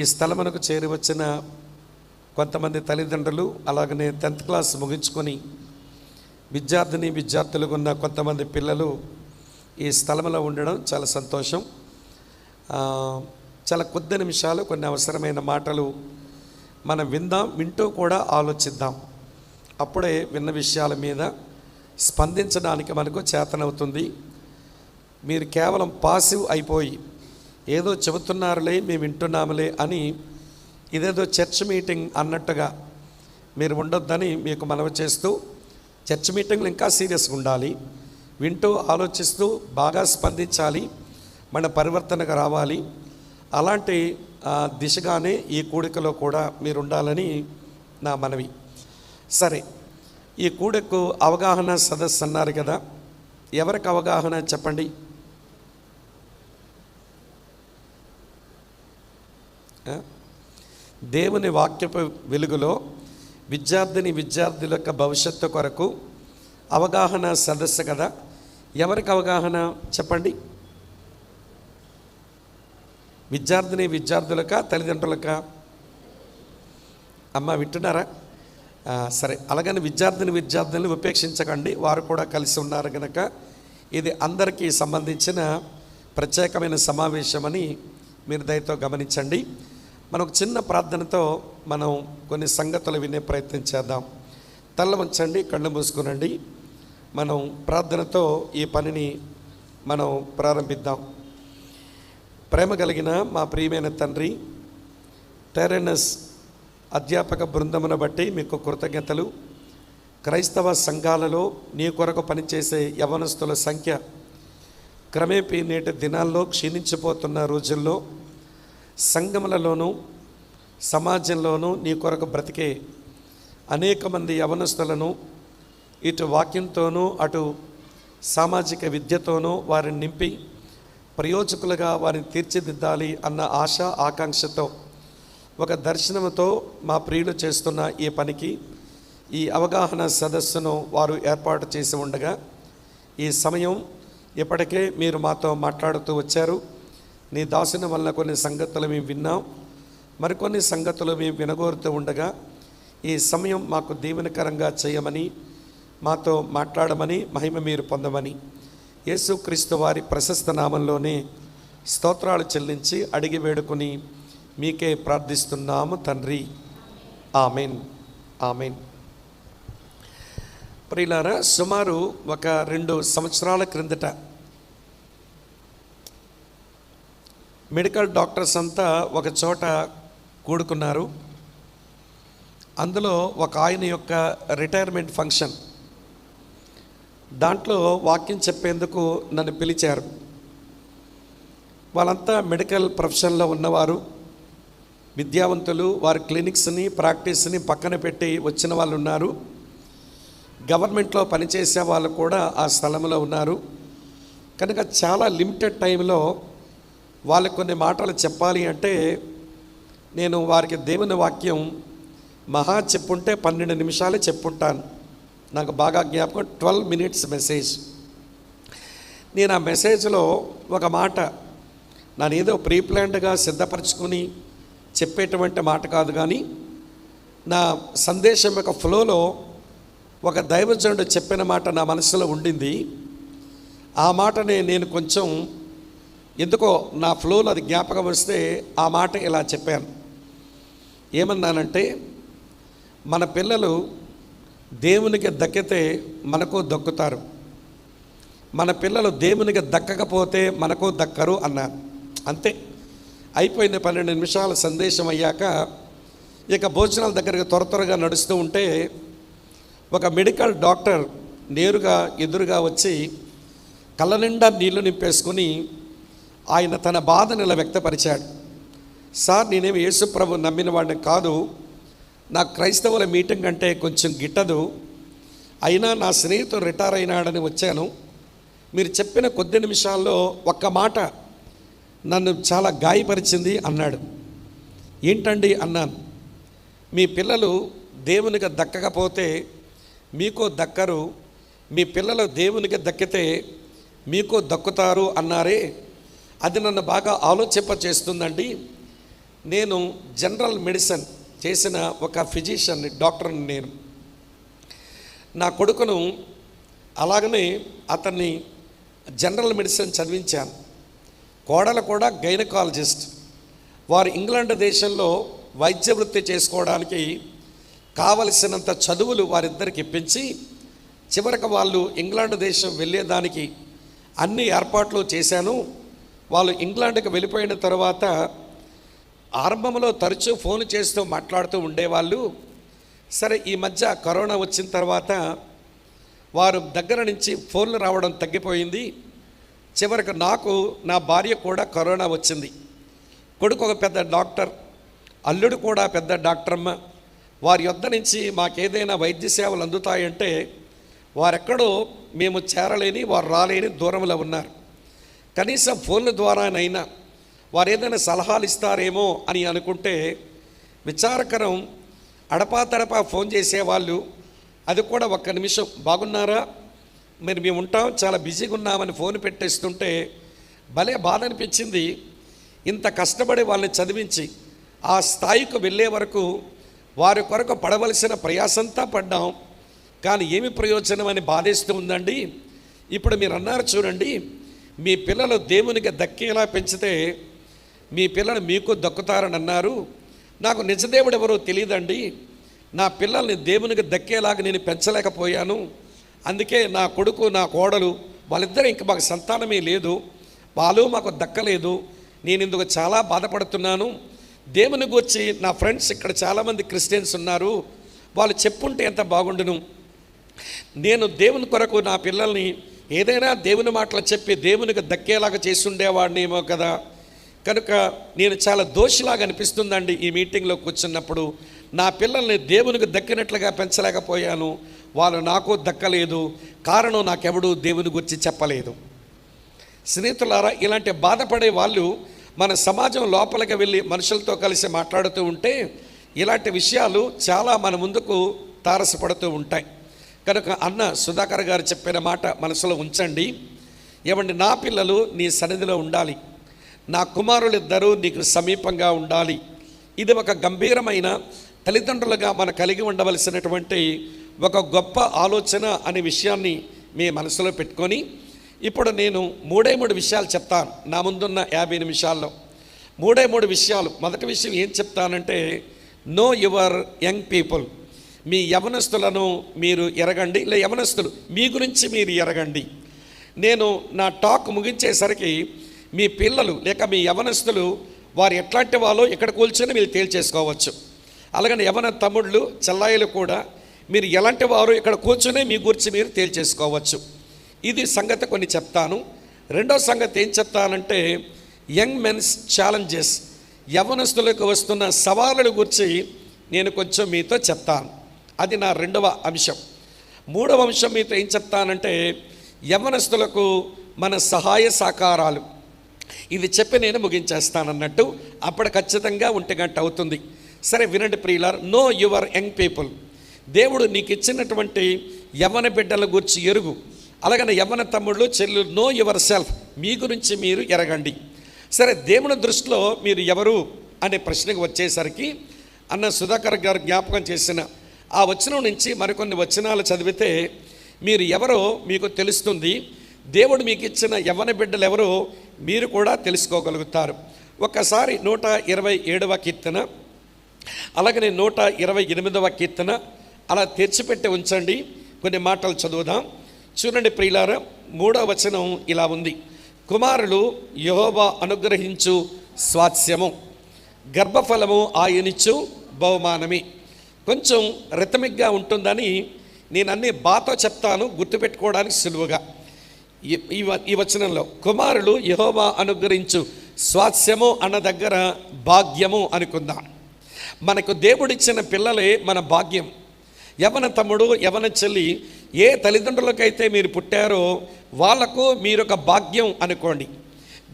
ఈ స్థలమునకు చేరి వచ్చిన కొంతమంది తల్లిదండ్రులు, అలాగనే 10th క్లాస్ ముగించుకొని విద్యార్థులకు ఉన్న కొంతమంది పిల్లలు ఈ స్థలంలో ఉండడం చాలా సంతోషం. చాలా కొద్ది నిమిషాలు కొన్ని అవసరమైన మాటలు మనం వింటూ కూడా ఆలోచిద్దాం. అప్పుడే విన్న విషయాల మీద స్పందించడానికి మనకు చేతనవుతుంది. మీరు కేవలం పాసివ్ అయిపోయి ఏదో చెబుతున్నారులే, మేము వింటున్నాములే అని ఇదేదో చర్చ్ మీటింగ్ అన్నట్టుగా మీరు ఉండొద్దని మీకు మనవి చేస్తూ, చర్చ్ మీటింగ్లు ఇంకా సీరియస్గా ఉండాలి. వింటూ ఆలోచిస్తూ బాగా స్పందించాలి, మన పరివర్తనకు రావాలి. అలాంటి దిశగానే ఈ కూడికలో కూడా మీరు ఉండాలని నా మనవి. సరే, ఈ కూడికకు అవగాహన సదస్సు అన్నారు కదా, ఎవరికి అవగాహన చెప్పండి. దేవుని వాక్యపు వెలుగులో విద్యార్థుల యొక్క భవిష్యత్తు కొరకు అవగాహన సదస్సు కదా. ఎవరికి అవగాహన చెప్పండి. విద్యార్థులకా తల్లిదండ్రులకా? అమ్మ వింటున్నారా? సరే, అలాగని విద్యార్థులను ఉపేక్షించకండి, వారు కూడా కలిసి ఉన్నారు కనుక ఇది అందరికీ సంబంధించిన ప్రత్యేకమైన సమావేశమని మీరు దయతో గమనించండి. మనకు చిన్న ప్రార్థనతో మనం కొన్ని సంగతులు వినే ప్రయత్నం చేద్దాం. తల్ల వంచండి, కళ్ళు మూసుకునండి. మనం ప్రార్థనతో ఈ పనిని మనం ప్రారంభిద్దాం. ప్రేమ కలిగిన మా ప్రియమైన తండ్రి, టెరెనస్ అధ్యాపక బృందమును బట్టి మీకు కృతజ్ఞతలు. క్రైస్తవ సంఘాలలో నీ కొరకు పనిచేసే యవనస్తుల సంఖ్య క్రమేపీ నేటి దినాల్లో క్షీణించిపోతున్న రోజుల్లో సంఘములలోనూ సమాజంలోనూ నీ కొరకు బ్రతికే అనేక మంది యవనస్తులను ఇటు వాక్యంతోనూ అటు సామాజిక విద్యతోనూ వారిని నింపి ప్రయోజకులుగా వారిని తీర్చిదిద్దాలి అన్న ఆశ ఆకాంక్షతో ఒక దర్శనంతో మా ప్రియులు చేస్తున్న ఈ పనికి ఈ అవగాహన సదస్సును వారు ఏర్పాటు చేసి ఉండగా ఈ సమయం ఇప్పటికే మీరు మాతో మాట్లాడుతూ వచ్చారు. నీ దాసుని వల్ల కొన్ని సంగతులు మేము విన్నాం, మరికొన్ని సంగతులు మేము వినగోరుతూ ఉండగా ఈ సమయం మాకు దీవెనకరంగా చేయమని, మాతో మాట్లాడమని, మహిమ మీరు పొందమని యేసుక్రీస్తు వారి ప్రశస్త నామంలోనే స్తోత్రాలు చెల్లించి అడిగి వేడుకొని మీకే ప్రార్థిస్తున్నాము తండ్రి. Amen, amen. ప్రియులారా, సుమారు ఒక 2 సంవత్సరాల క్రిందట మెడికల్ డాక్టర్స్ అంతా ఒక చోట కూడుకున్నారు. అందులో ఒక ఆయన యొక్క రిటైర్మెంట్ ఫంక్షన్, దాంట్లో వాక్యం చెప్పేందుకు నన్ను పిలిచారు. వాళ్ళంతా మెడికల్ ప్రొఫెషన్లో ఉన్నవారు, విద్యావంతులు. వారి క్లినిక్స్ని ప్రాక్టీస్ని పక్కన పెట్టి వచ్చిన వాళ్ళు ఉన్నారు. గవర్నమెంట్లో పనిచేసే వాళ్ళు కూడా ఆ స్థలంలో ఉన్నారు. కనుక చాలా లిమిటెడ్ టైంలో వాళ్ళకి కొన్ని మాటలు చెప్పాలి అంటే నేను వారికి దేవుని వాక్యం మహా చెప్పుంటే 12 నిమిషాలే చెప్పుంటాను. నాకు బాగా జ్ఞాపకం, 12 minutes మెసేజ్. నేను ఆ మెసేజ్లో ఒక మాట, నేను ఏదో ప్రీప్లాన్డ్గా సిద్ధపరచుకుని చెప్పేటువంటి మాట కాదు, కానీ నా సందేశం యొక్క ఫ్లోలో ఒక దైవజనుడు చెప్పిన మాట నా మనసులో ఉండింది. ఆ మాటనే నేను కొంచెం ఎందుకో నా ఫ్లోలో అది జ్ఞాపకం వస్తే ఆ మాట ఇలా చెప్పాను. ఏమన్నానంటే, మన పిల్లలు దేవునికి దక్కితే మనకు దక్కుతారు, మన పిల్లలు దేవునికి దక్కకపోతే మనకు దక్కరు అన్నాను. అంతే, అయిపోయింది. 12 నిమిషాల సందేశం అయ్యాక ఇక భోజనాల దగ్గరికి త్వరగా నడుస్తూ ఉంటే ఒక మెడికల్ డాక్టర్ నేరుగా ఎదురుగా వచ్చి కళ్ళ నిండా నీళ్లు నింపేసుకొని ఆయన తన బాధను ఇలా వ్యక్తపరిచాడు. సార్, నేనేమి యేసుప్రభు నమ్మిన వాడిని కాదు, నాకు క్రైస్తవుల మీటింగ్ అంటే కొంచెం గిట్టదు, అయినా నా స్నేహితుడు రిటైర్ అయినాడని వచ్చాను. మీరు చెప్పిన కొద్ది నిమిషాల్లో ఒక్క మాట నన్ను చాలా గాయపరిచింది అన్నాడు. ఏంటండి అన్నాను. మీ పిల్లలు దేవునికి దక్కకపోతే మీకు దక్కరు, మీ పిల్లలు దేవునికి దక్కితే మీకు దక్కుతారు అన్నారే, అది నన్ను బాగా ఆలోచింప చేస్తుందండి. నేను జనరల్ మెడిసిన్ చేసిన ఒక ఫిజిషియన్ డాక్టర్ని. నేను నా కొడుకును అలాగనే అతన్ని జనరల్ మెడిసిన్ చదివించాను. కోడలు కూడా గైనకాలజిస్ట్. వారు ఇంగ్లాండ్ దేశంలో వైద్య వృత్తి చేసుకోవడానికి కావలసినంత చదువులు వారిద్దరికి ఇప్పించి చివరికి వాళ్ళు ఇంగ్లాండ్ దేశం వెళ్ళేదానికి అన్ని ఏర్పాట్లు చేశాను. వాళ్ళు ఇంగ్లాండ్కి వెళ్ళిపోయిన తర్వాత ఆరంభంలో తరచూ ఫోన్ చేస్తూ మాట్లాడుతూ ఉండేవాళ్ళు. సరే, ఈ మధ్య కరోనా వచ్చిన తర్వాత వారు దగ్గర నుంచి ఫోన్లు రావడం తగ్గిపోయింది. చివరికి నాకు, నా భార్య కూడా కరోనా వచ్చింది. కొడుకు ఒక పెద్ద డాక్టర్, అల్లుడు కూడా పెద్ద డాక్టరమ్మ. వారి యొద్ద నుంచి మాకేదైనా వైద్య సేవలు అందుతాయంటే వారెక్కడో మేము చేరలేని, వారు రాలేని దూరంలో ఉన్నారు. కనీసం ఫోన్ల ద్వారానైనా వారు ఏదైనా సలహాలు ఇస్తారేమో అని అనుకుంటే విచారకరం. అడపాతడపా ఫోన్ చేసేవాళ్ళు, అది కూడా ఒక్క నిమిషం బాగున్నారా, మరి మేము ఉంటాం, చాలా బిజీగా ఉన్నామని ఫోన్ పెట్టేస్తుంటే భలే బాధ అనిపించింది. ఇంత కష్టపడి వాళ్ళని చదివించి ఆ స్థాయికి వెళ్ళే వరకు వారి కొరకు పడవలసిన ప్రయాసంతా పడ్డాం, కానీ ఏమి ప్రయోజనం అని బాధేస్తూ ఉందండి. ఇప్పుడు మీరు అన్నారు చూడండి, మీ పిల్లలు దేవునికి దక్కేలా పెంచితే మీ పిల్లలు మీకు దక్కుతారని అన్నారు. నాకు నిజదేవుడు ఎవరో తెలియదండి. నా పిల్లల్ని దేవునికి దక్కేలాగా నేను పెంచలేకపోయాను. అందుకే నా కొడుకు, నా కోడలు వాళ్ళిద్దరూ ఇంక మాకు సంతానమే లేదు, వాళ్ళు మాకు దక్కలేదు. నేను ఇందుకు చాలా బాధపడుతున్నాను. దేవుని గురించి నా ఫ్రెండ్స్ ఇక్కడ చాలామంది క్రిస్టియన్స్ ఉన్నారు, వాళ్ళు చెప్పుంటే ఎంత బాగుండును. నేను దేవుని కొరకు నా పిల్లల్ని ఏదైనా దేవుని మాటలు చెప్పి దేవునికి దక్కేలాగా చేసుండేవాడినేమో కదా. కనుక నేను చాలా దోషిలాగా అనిపిస్తుందండి ఈ మీటింగ్లో కూర్చున్నప్పుడు. నా పిల్లల్ని దేవునికి దక్కినట్లుగా పెంచలేకపోయాను, వాళ్ళు నాకు దక్కలేదు. కారణం నాకెవడూ దేవుని గురించి చెప్పలేదు. స్నేహితులారా, ఇలాంటి బాధపడే వాళ్ళు మన సమాజం లోపలికి వెళ్ళి మనుషులతో కలిసి మాట్లాడుతూ ఉంటే ఇలాంటి విషయాలు చాలా మన ముందుకు తారసపడుతూ ఉంటాయి. కనుక అన్న సుధాకర్ గారు చెప్పిన మాట మనసులో ఉంచండి. ఏమండి, నా పిల్లలు నీ సన్నిధిలో ఉండాలి, నా కుమారులు ఇద్దరూ నీకు సమీపంగా ఉండాలి. ఇది ఒక గంభీరమైన తల్లిదండ్రులుగా మనం కలిగి ఉండవలసినటువంటి ఒక గొప్ప ఆలోచన అనే విషయాన్ని మీ మనసులో పెట్టుకొని ఇప్పుడు నేను 3 విషయాలు చెప్తాను. నా ముందున్న 50 నిమిషాల్లో 3 విషయాలు. మొదటి విషయం ఏం చెప్తానంటే, నో యువర్ యంగ్ పీపుల్. మీ యవనస్తులను మీరు ఎరగండి, లేదా యవనస్తులు మీ గురించి మీరు ఎరగండి. నేను నా టాక్ ముగించేసరికి మీ పిల్లలు లేక మీ యవనస్తులు వారు ఎట్లాంటి వాళ్ళో ఇక్కడ కూర్చొని మీరు తేల్చేసుకోవచ్చు. అలాగని యవన తమ్ముళ్ళు చెల్లాయిలు కూడా మీరు ఎలాంటి వారు ఇక్కడ కూర్చొని మీ గురించి మీరు తేల్చేసుకోవచ్చు. ఇది సంగతి కొన్ని చెప్తాను. రెండో సంగతి ఏం చెప్తానంటే, యంగ్ మెన్స్ ఛాలెంజెస్, యవనస్తులకు వస్తున్న సవాళ్ళ గురించి నేను కొంచెం మీతో చెప్తాను. అది నా రెండవ అంశం. మూడవ అంశం మీతో ఏం చెప్తానంటే, యవనస్తులకు మన సహాయ సహకారాలు. ఇది చెప్పి నేను ముగించేస్తానన్నట్టు. అప్పుడు ఖచ్చితంగా 1 గంట అవుతుంది. సరే వినండి ప్రియులారా, నో యువర్ యంగ్ పీపుల్. దేవుడు నీకు ఇచ్చినటువంటి యవ్వన బిడ్డల గురించి ఎరుగు. అలాగనే యవ్వన తమ్ముళ్ళు చెల్లు, నో యువర్ సెల్ఫ్, మీ గురించి మీరు ఎరగండి. సరే, దేవుని దృష్టిలో మీరు ఎవరు అనే ప్రశ్నకు వచ్చేసరికి అన్న సుధాకర్ గారు జ్ఞాపకం చేసిన ఆ వచనం నుంచి మరికొన్ని వచనాలు చదివితే మీరు ఎవరో మీకు తెలుస్తుంది. దేవుడు మీకు ఇచ్చిన యవ్వన బిడ్డలు ఎవరో మీరు కూడా తెలుసుకోగలుగుతారు. ఒక్కసారి 127వ కీర్తన అలాగనే 128వ కీర్తన అలా తెరిచిపెట్టి ఉంచండి. కొన్ని మాటలు చదువుదాం. చూడండి ప్రియులారా, 3వ వచనం ఇలా ఉంది. కుమారులు యెహోవా అనుగ్రహించు స్వాస్యము, గర్భఫలము ఆయనిచ్చు బహుమానమే. కొంచెం రిథమిక్గా ఉంటుందని నేను అన్ని బాతో చెప్తాను, గుర్తుపెట్టుకోవడానికి సులువుగా. ఈ వచనంలో కుమారులు యెహోవా అనుగ్రహించు స్వాస్యము అన్న దగ్గర భాగ్యము అనుకుందాం. మనకు దేవుడిచ్చిన పిల్లలే మన భాగ్యం. యవన తమ్ముడు, యవన చెల్లి, ఏ తల్లిదండ్రులకైతే మీరు పుట్టారో వాళ్లకు మీరొక భాగ్యం అనుకోండి.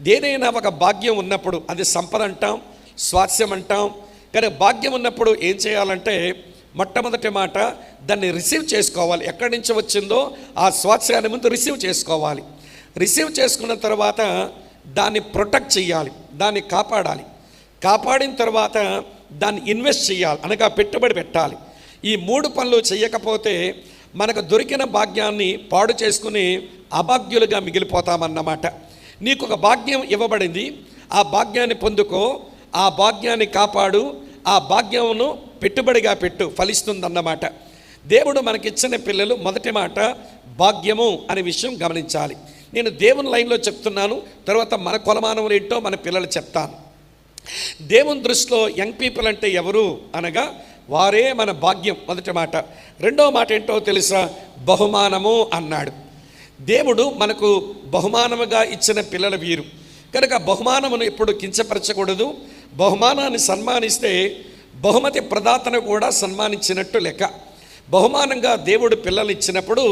దేనైనా ఒక భాగ్యం ఉన్నప్పుడు అది సంపద అంటాం, స్వాస్యం అంటాం. కానీ భాగ్యం ఉన్నప్పుడు ఏం చేయాలంటే, మొట్టమొదటి మాట దాన్ని రిసీవ్ చేసుకోవాలి. ఎక్కడి నుంచి వచ్చిందో ఆ స్వాస్యాన్ని ముందు రిసీవ్ చేసుకోవాలి. రిసీవ్ చేసుకున్న తర్వాత దాన్ని ప్రొటెక్ట్ చేయాలి, దాన్ని కాపాడాలి. కాపాడిన తర్వాత దాన్ని ఇన్వెస్ట్ చేయాలి, అనగా పెట్టుబడి పెట్టాలి. ఈ 3 పనులు చేయకపోతే మనకు దొరికిన భాగ్యాన్ని పాడు చేసుకుని అభాగ్యులుగా మిగిలిపోతామన్నమాట. నీకు ఒక భాగ్యం ఇవ్వబడింది, ఆ భాగ్యాన్ని పొందుకో, ఆ భాగ్యాన్ని కాపాడు, ఆ భాగ్యమును పెట్టుబడిగా పెట్టు, ఫలిస్తుందన్నమాట. దేవుడు మనకిచ్చిన పిల్లలు, మొదటి మాట భాగ్యము అనే విషయం గమనించాలి. నేను దేవుని లైన్లో చెప్తున్నాను, తర్వాత మన కొలమానములు ఏంటో మన పిల్లలు చెప్తాను. దేవుని దృష్టిలో యంగ్ పీపుల్ అంటే ఎవరు అనగా వారే మన భాగ్యం, మొదటి మాట. రెండవ మాట ఏంటో తెలుసా? బహుమానము అన్నాడు. దేవుడు మనకు బహుమానముగా ఇచ్చిన పిల్లల వీరు కనుక బహుమానమును ఎప్పుడు కించపరచకూడదు. బహుమానాన్ని సన్మానిస్తే బహుమతి ప్రదాతను కూడా సన్మానించినట్టు లెక్క. బహుమానంగా దేవుడు పిల్లలు ఇచ్చినప్పుడు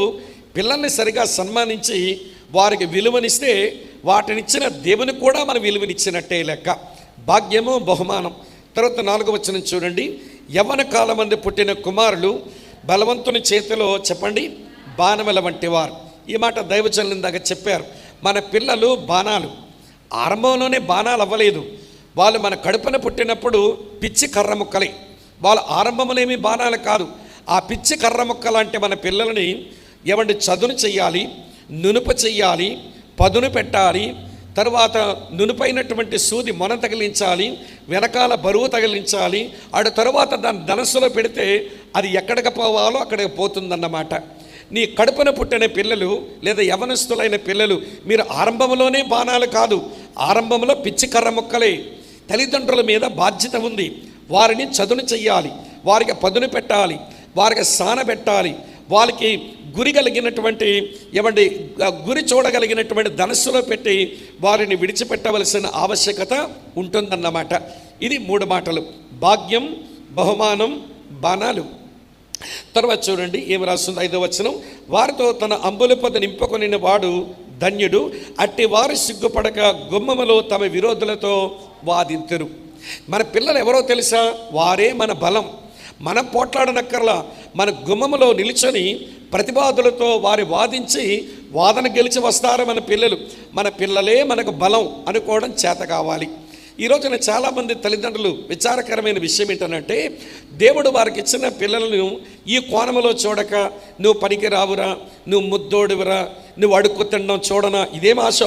పిల్లల్ని సరిగా సన్మానించి వారికి విలువనిస్తే వాటినిచ్చిన దేవుని కూడా మన విలువనిచ్చినట్టే లెక్క. భాగ్యము, బహుమానం. తర్వాత 4వ వచనం చూడండి. యవ్వన కాలమందు పుట్టిన కుమారులు బలవంతుని చేతిలో చెప్పండి బాణముల వంటి వారు. ఈ మాట దైవజనులు ఇందాక చెప్పారు. మన పిల్లలు బాణాలు. ఆరంభంలోనే బాణాలు అవ్వలేదు. వాళ్ళు మన కడుపున పుట్టినప్పుడు పిచ్చి కర్ర ముక్కలే. వాళ్ళు ఆరంభంలోనేమి బాణాలు కాదు. ఆ పిచ్చి కర్ర ముక్కలు అంటే మన పిల్లల్ని ఏమంటే చదును చెయ్యాలి, నునుపు చెయ్యాలి, పదును పెట్టాలి, తరువాత నునుపైనటువంటి సూది మొన తగిలించాలి, వెనకాల బరువు తగిలించాలి. తరువాత దాన్ని ధనస్సులో పెడితే అది ఎక్కడికి పోవాలో అక్కడికి పోతుందన్నమాట. నీ కడుపున పుట్టిన పిల్లలు లేదా యవనస్తులైన పిల్లలు మీరు ఆరంభంలోనే బాణాలు కాదు, ఆరంభంలో పిచ్చి కర్ర ముక్కలే. తల్లిదండ్రుల మీద బాధ్యత ఉంది. వారిని చదును చెయ్యాలి, వారికి పదును పెట్టాలి, వారికి సానబెట్టాలి, వాళ్ళకి గురి కలిగినటువంటి ఏమండి గురి చూడగలిగినటువంటి ధనస్సులో పెట్టి వారిని విడిచిపెట్టవలసిన ఆవశ్యకత ఉంటుందన్నమాట. ఇది 3 మాటలు: భాగ్యం, బహుమానం, బాణాలు. తర్వాత చూడండి ఏమి రాస్తుంది 5వ వచనం. వారితో తన అంబుల పొద నింపుకొనిన వాడు ధన్యుడు, అట్టి వారు సిగ్గుపడక గుమ్మములో తమ విరోధులతో వాదింతురు. మన పిల్లలు ఎవరో తెలుసా? వారే మన బలం. మనం పోట్లాడనక్కర్లా. మన గుమ్మములో నిలుచొని ప్రతివాదులతో వారి వాదించి వాదన గెలిచి వస్తారు మన పిల్లలు. మన పిల్లలే మనకు బలం అనుకోవడం చేత కావాలి. ఈ రోజున చాలామంది తల్లిదండ్రులు విచారకరమైన విషయం ఏంటంటే దేవుడు వారికి ఇచ్చిన పిల్లలను ఈ కోణంలో చూడక నువ్వు పనికి రావురా, నువ్వు ముద్దోడువురా, నువ్వు అడుక్కు తినడం చూడనా, ఇదేం ఆశ.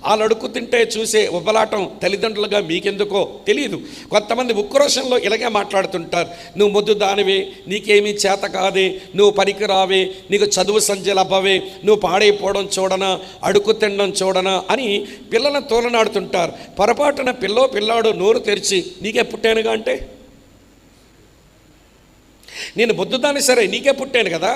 వాళ్ళు అడుక్కు తింటే చూసే ఉబ్బలాటం తల్లిదండ్రులుగా మీకెందుకో తెలియదు. కొంతమంది ఉక్రోషంలో ఇలాగే మాట్లాడుతుంటారు. నువ్వు ముద్దు దానివే, నీకేమీ చేత కాదే, నువ్వు పనికి రావే, నీకు చదువు సంధ్యలు అవ్వవే, నువ్వు పాడైపోవడం చూడనా, అడుక్కు తినడం చూడనా అని పిల్లలను తోలనాడుతుంటారు. పొరపాటున పిల్లాడు నోరు తెరిచి నీకే పుట్టానుగా అంటే, నేను ముద్దుదాన్ని సరే నీకే పుట్టాను కదా,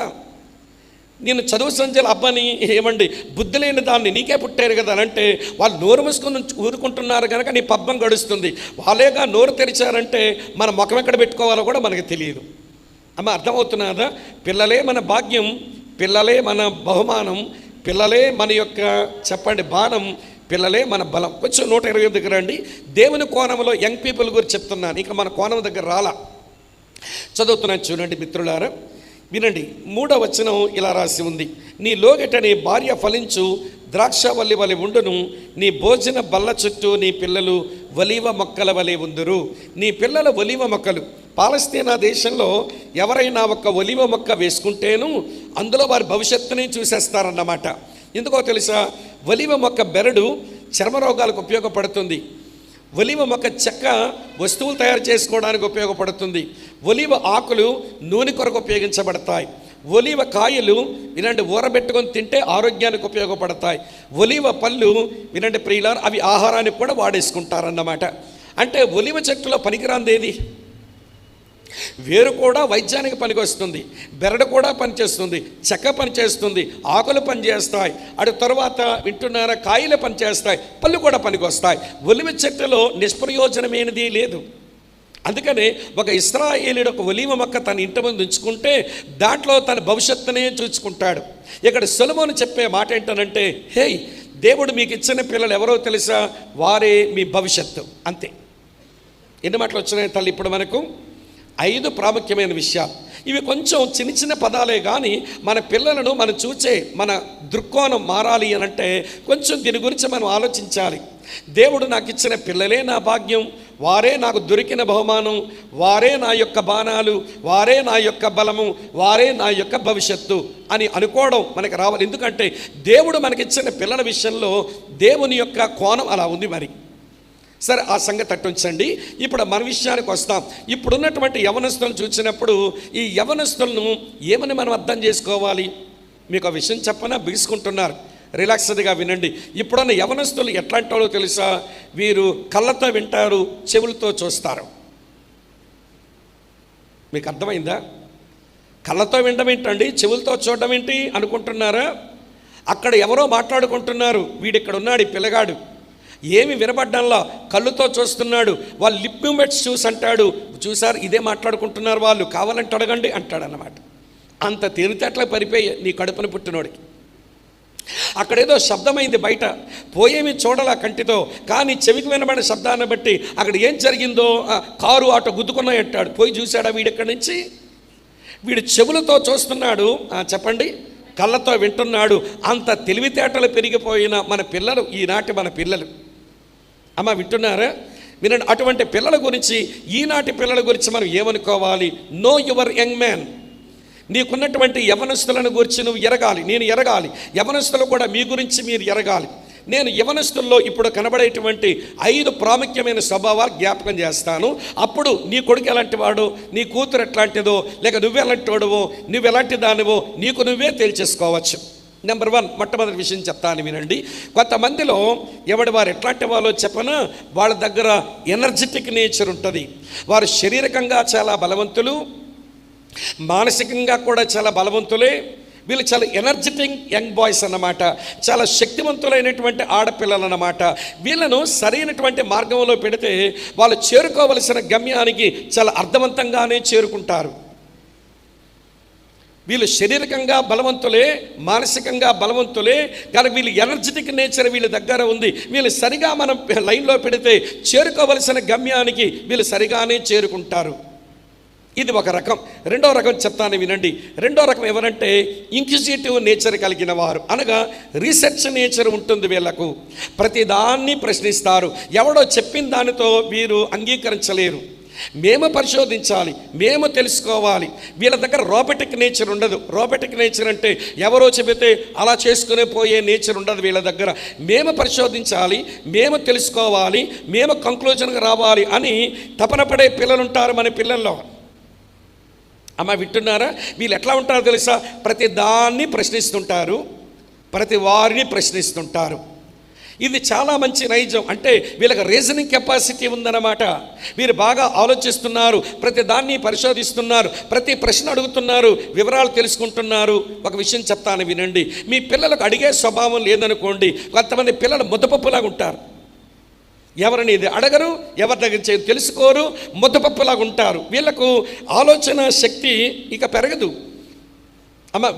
నేను చదువు సంధ్యలు అబ్బని ఏమండి బుద్ధి లేని దాన్ని నీకే పుట్టారు కదా అని అంటే వాళ్ళు నోరు మూసుకొని ఊరుకుంటున్నారు కనుక నీ పబ్బం గడుస్తుంది. వాళ్ళేగా నోరు తెరిచారంటే మన ముఖం ఎక్కడ పెట్టుకోవాలో కూడా మనకు తెలియదు. అమ్మ అర్థమవుతున్నదా? పిల్లలే మన భాగ్యం, పిల్లలే మన బహుమానం, పిల్లలే మన యొక్క చెప్పండి బాణం, పిల్లలే మన బలం. కొంచెం 120 దగ్గర రండి. దేవుని కోణంలో యంగ్ పీపుల్ గురించి చెప్తున్నాను. ఇక మన కోణం దగ్గర రాలా. చదువుతున్నాను చూడండి మిత్రులారా, వినండి. 3వ వచనం ఇలా రాసి ఉంది. నీ లోగట నీ భార్య ఫలించు ద్రాక్షవల్లి వలె ఉండును, నీ భోజన బల్ల చుట్టూ నీ పిల్లలు ఒలీవ మొక్కల వలె ఉందురు. నీ పిల్లలు ఒలీవ మొక్కలు. పాలస్తీనా దేశంలో ఎవరైనా ఒక ఒలీవ మొక్క వేసుకుంటేను అందులో వారి భవిష్యత్తుని చూసేస్తారన్నమాట. ఎందుకో తెలుసా? ఒలీవ మొక్క బెరడు చర్మరోగాలకు ఉపయోగపడుతుంది. ఒలీవ మొక్క చెక్క వస్తువులు తయారు చేసుకోవడానికి ఉపయోగపడుతుంది. ఒలీవ ఆకులు నూనె కొరకు ఉపయోగించబడతాయి. ఒలీవ కాయలు వినండి ఊరబెట్టుకొని తింటే ఆరోగ్యానికి ఉపయోగపడతాయి. ఒలీవ పళ్ళు వినండి ప్రియులారా, అవి ఆహారానికి కూడా వాడేసుకుంటారన్నమాట. అంటే ఒలీవ చెట్టులో పనికిరాందేది? వేరు కూడా వైద్యానికి పనికి వస్తుంది, బెరడు కూడా పనిచేస్తుంది, చెక్క పనిచేస్తుంది, ఆకులు పనిచేస్తాయి, తర్వాత వింటున్నారా కాయలు పనిచేస్తాయి, పళ్ళు కూడా పనికి వస్తాయి. ఒలివ చెట్టులో నిష్ప్రయోజనమైనది లేదు. అందుకనే ఒక ఇశ్రాయేలీయుడు ఒక ఒలీవ మొక్క తన ఇంటి ముందు ఉంచుకుంటే దాంట్లో తన భవిష్యత్తునే చూసుకుంటాడు. ఇక్కడ సొలొమోను చెప్పే మాట ఏంటనంటే, హే దేవుడు మీకు ఇచ్చిన పిల్లలు ఎవరో తెలుసా? వారే మీ భవిష్యత్తు. అంతే. ఎన్ని మాటలు వచ్చినాయి తల్లి ఇప్పుడు మనకు? 5 ప్రాముఖ్యమైన విషయాలు. ఇవి కొంచెం చిన్న పదాలే కానీ మన పిల్లలను మనం చూసే మన దృక్కోణం మారాలి అని అంటే కొంచెం దీని గురించి మనం ఆలోచించాలి. దేవుడు నాకు ఇచ్చిన పిల్లలే నా భాగ్యం, వారే నాకు దొరికిన బహుమానం, వారే నా యొక్క బాణాలు, వారే నా యొక్క బలము, వారే నా యొక్క భవిష్యత్తు అని అనుకోవడం మనకు రావాలి. ఎందుకంటే దేవుడు మనకిచ్చిన పిల్లల విషయంలో దేవుని యొక్క కోణం అలా ఉంది. మరి సరే, ఆ సంగతి అట్టుంచండి. ఇప్పుడు మన విషయానికి వస్తాం. ఇప్పుడున్నటువంటి యవనస్తులను చూసినప్పుడు ఈ యవనస్తులను ఏమని మనం అర్థం చేసుకోవాలి? మీకు ఆ విషయం చెప్పనా? బిగుసుకుంటున్నారు, రిలాక్స్డ్గా వినండి. ఇప్పుడున్న యవనస్తులు ఎట్లాంటి వాళ్ళో తెలుసా? వీరు కళ్ళతో వింటారు, చెవులతో చూస్తారు. మీకు అర్థమైందా? కళ్ళతో వినడం ఏంటండి, చెవులతో చూడడం ఏంటి అనుకుంటున్నారా? అక్కడ ఎవరో మాట్లాడుకుంటున్నారు, వీడిక్కడ ఉన్నాడు ఈ పిల్లగాడు, ఏమి వినబడ్డంలా కళ్ళుతో చూస్తున్నాడు. వాళ్ళు లిప్ మూమెంట్స్ చూసి అంటాడు, చూసారు ఇదే మాట్లాడుకుంటున్నారు వాళ్ళు, కావాలంటే అడగండి అంటాడు అన్నమాట. అంత తేలితేటలా పరిపోయి నీ కడుపున పుట్టినోడికి. అక్కడేదో శబ్దమైంది బయట, పోయేమి చూడాల కంటితో, కానీ చెవికి వినబడిన శబ్దాన్ని బట్టి అక్కడ ఏం జరిగిందో కారు ఆటో గుద్దుకున్నాయి అంటాడు. పోయి చూశాడా వీడెక్కడి నుంచి? వీడు చెవులతో చూస్తున్నాడు, చెప్పండి, కళ్ళతో వింటున్నాడు. అంత తెలివితేటలు పెరిగిపోయిన మన పిల్లలు, ఈనాటి మన పిల్లలు. అమ్మ వింటున్నారా? వినండి. అటువంటి పిల్లల గురించి, ఈనాటి పిల్లల గురించి మనం ఏమనుకోవాలి? Know your young man. నీకున్నటువంటి యవనస్తులను గురించి నువ్వు ఎరగాలి, నేను ఎరగాలి. యవనస్తులు కూడా మీ గురించి మీరు ఎరగాలి. నేను యవనస్తుల్లో ఇప్పుడు కనబడేటువంటి 5 ప్రాముఖ్యమైన స్వభావాలు జ్ఞాపకం చేస్తాను. అప్పుడు నీ కొడుకు ఎలాంటి వాడో, నీ కూతురు ఎట్లాంటిదో, లేక నువ్వెలాంటి వాడువో, నువ్వెలాంటి దానివో నీకు నువ్వే తేల్చేసుకోవచ్చు. నెంబర్ 1, మొట్టమొదటి విషయం చెప్తాను వినండి. కొంతమందిలో ఎవడి వారు ఎట్లాంటి వాళ్ళో చెప్పనా? వాళ్ళ దగ్గర ఎనర్జెటిక్ నేచర్ ఉంటుంది. వారు శారీరకంగా చాలా బలవంతులు, మానసికంగా కూడా చాలా బలవంతులే. వీళ్ళు చాలా ఎనర్జెటిక్ యంగ్ బాయ్స్ అన్నమాట, చాలా శక్తివంతులైనటువంటి ఆడపిల్లలు అన్నమాట. వీళ్ళను సరైనటువంటి మార్గంలో పెడితే వాళ్ళు చేరుకోవలసిన గమ్యానికి చాలా అర్థవంతంగానే చేరుకుంటారు. వీళ్ళు శారీరకంగా బలవంతులే, మానసికంగా బలవంతులే, కానీ వీళ్ళు ఎనర్జెటిక్ నేచర్ వీళ్ళ దగ్గర ఉంది. వీళ్ళు సరిగా మనం లైన్లో పెడితే చేరుకోవలసిన గమ్యానికి వీళ్ళు సరిగానే చేరుకుంటారు. ఇది ఒక రకం. రెండో రకం చెప్తాను వినండి. రెండో రకం ఎవరంటే ఇంక్విజిటివ్ నేచర్ కలిగిన వారు, అనగా రీసెర్చ్ నేచర్ ఉంటుంది వీళ్ళకు. ప్రతిదాన్ని ప్రశ్నిస్తారు. ఎవడో చెప్పిన దానితో వీరు అంగీకరించలేరు. మేము పరిశోధించాలి, మేము తెలుసుకోవాలి. వీళ్ళ దగ్గర రోబోటిక్ నేచర్ ఉండదు. రోబోటిక్ నేచర్ అంటే ఎవరో చెబితే అలా చేసుకునే పోయే నేచర్ ఉండదు వీళ్ళ దగ్గర. మేము పరిశోధించాలి, మేము తెలుసుకోవాలి, మేము కంక్లూజన్కి రావాలి అని తపన పడే పిల్లలు ఉంటారు మన పిల్లల్లో. అమ్మ వింటున్నారా? వీళ్ళు ఎట్లా ఉంటారో తెలుసా? ప్రతి దాన్ని ప్రశ్నిస్తుంటారు, ప్రతి వారిని ప్రశ్నిస్తుంటారు. ఇది చాలా మంచి నైజం. అంటే వీళ్ళకి రీజనింగ్ కెపాసిటీ ఉందన్నమాట. వీరు బాగా ఆలోచిస్తున్నారు, ప్రతి దాన్ని పరిశోధిస్తున్నారు, ప్రతి ప్రశ్న అడుగుతున్నారు, వివరాలు తెలుసుకుంటున్నారు. ఒక విషయం చెప్తాను వినండి. మీ పిల్లలకు అడిగే స్వభావం లేదనుకోండి, కొంతమంది పిల్లలు ముద్దపప్పులాగా ఉంటారు. ఎవరిని ఇది అడగరు, ఎవరి దగ్గర తెలుసుకోరు, ముద్దపప్పులాగా ఉంటారు. వీళ్ళకు ఆలోచన శక్తి ఇక పెరగదు.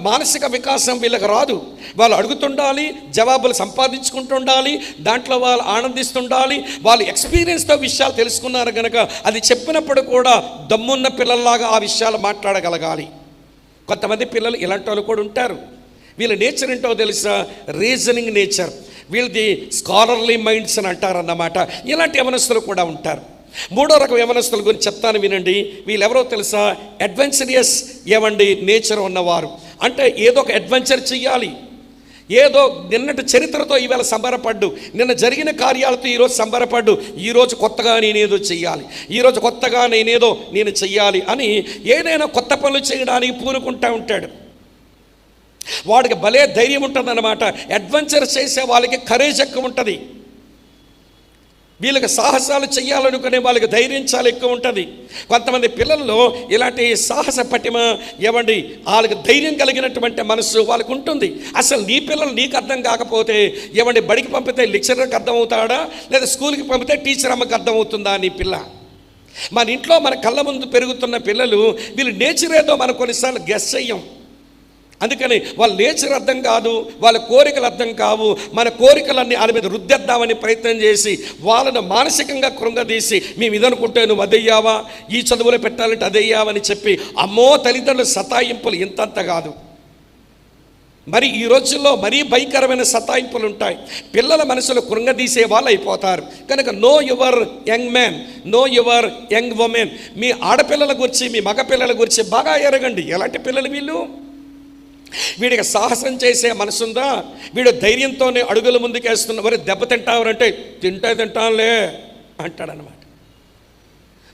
మానసిక వికాసం వీళ్ళకి రాదు. వాళ్ళు అడుగుతుండాలి, జవాబులు సంపాదించుకుంటుండాలి, దాంట్లో వాళ్ళు ఆనందిస్తుండాలి. వాళ్ళు ఎక్స్పీరియన్స్తో విషయాలు తెలుసుకున్నారు కనుక అది చెప్పినప్పుడు కూడా దమ్మున్న పిల్లల్లాగా ఆ విషయాలు మాట్లాడగలగాలి. కొంతమంది పిల్లలు ఇలాంటి వాళ్ళు కూడా ఉంటారు. వీళ్ళ నేచర్ ఏంటో తెలుసా? Reasoning nature. వీళ్ళది స్కాలర్లీ మైండ్స్ అని అంటారన్నమాట. ఇలాంటి యవనస్తులు కూడా ఉంటారు. మూడో రకం యవనస్తుల గురించి చెప్తాను వినండి. వీళ్ళెవరో తెలుసా? అడ్వెంచరియస్ నేచర్ ఉన్నవారు. అంటే ఏదో ఒక అడ్వెంచర్ చెయ్యాలి, ఏదో నిన్నటి చరిత్రతో ఈవేళ సంబరపడ్డు, నిన్న జరిగిన కార్యాలతో ఈరోజు సంబరపడ్డు, ఈరోజు కొత్తగా నేనేదో చెయ్యాలి, ఈరోజు కొత్తగా నేను చెయ్యాలి అని ఏదైనా కొత్త పనులు చేయడానికి పూనుకుంటూ ఉంటాడు. వాడికి భలే ధైర్యం ఉంటుందన్నమాట. అడ్వెంచర్ చేసే వాళ్ళకి కరేజ్ ఎక్కువ ఉంటుంది. వీళ్ళకి సాహసాలు చేయాలనుకునే వాళ్ళకి ధైర్యం చాలా ఎక్కువ ఉంటుంది. కొంతమంది పిల్లల్లో ఇలాంటి సాహస పటిమ వాళ్ళకి ధైర్యం కలిగినటువంటి మనసు వాళ్ళకు ఉంటుంది. అసలు నీ పిల్లలు నీకు అర్థం కాకపోతే బడికి పంపితే లెక్చరర్కి అర్థమవుతాడా, లేదా స్కూల్కి పంపితే టీచర్ అమ్మకి అర్థమవుతుందా నీ పిల్ల? మన ఇంట్లో మన కళ్ళ ముందు పెరుగుతున్న పిల్లలు వీళ్ళు నేచర్ ఏదో మనం కొన్నిసార్లు గెస్ చెయ్యం. అందుకని వాళ్ళ నేచర్ అర్థం కాదు, వాళ్ళ కోరికలు అర్థం కావు. మన కోరికలన్నీ వాళ్ళ మీద రుద్దేద్దామని ప్రయత్నం చేసి వాళ్ళను మానసికంగా కృంగదీసి మేము ఇదనుకుంటే నువ్వు అదయ్యావా, ఈ చదువులో పెట్టాలంటే అదయ్యావని చెప్పి అమ్మో తల్లిదండ్రుల సతాయింపులు ఇంతంత కాదు. మరి ఈ రోజుల్లో మరీ భయంకరమైన సతాయింపులు ఉంటాయి. పిల్లల మనసులు కృంగదీసే వాళ్ళు అయిపోతారు. కనుక know your young man, know your young women. మీ ఆడపిల్లల గురించి, మీ మగ పిల్లల గురించి బాగా ఎరగండి. ఎలాంటి పిల్లలు వీళ్ళు? వీడికి సాహసం చేసే మనసుందా? వీడు ధైర్యంతోనే అడుగులు ముందుకేస్తున్న. మరి దెబ్బ తింటావరంటే తింటానులే అంటాడనమాట.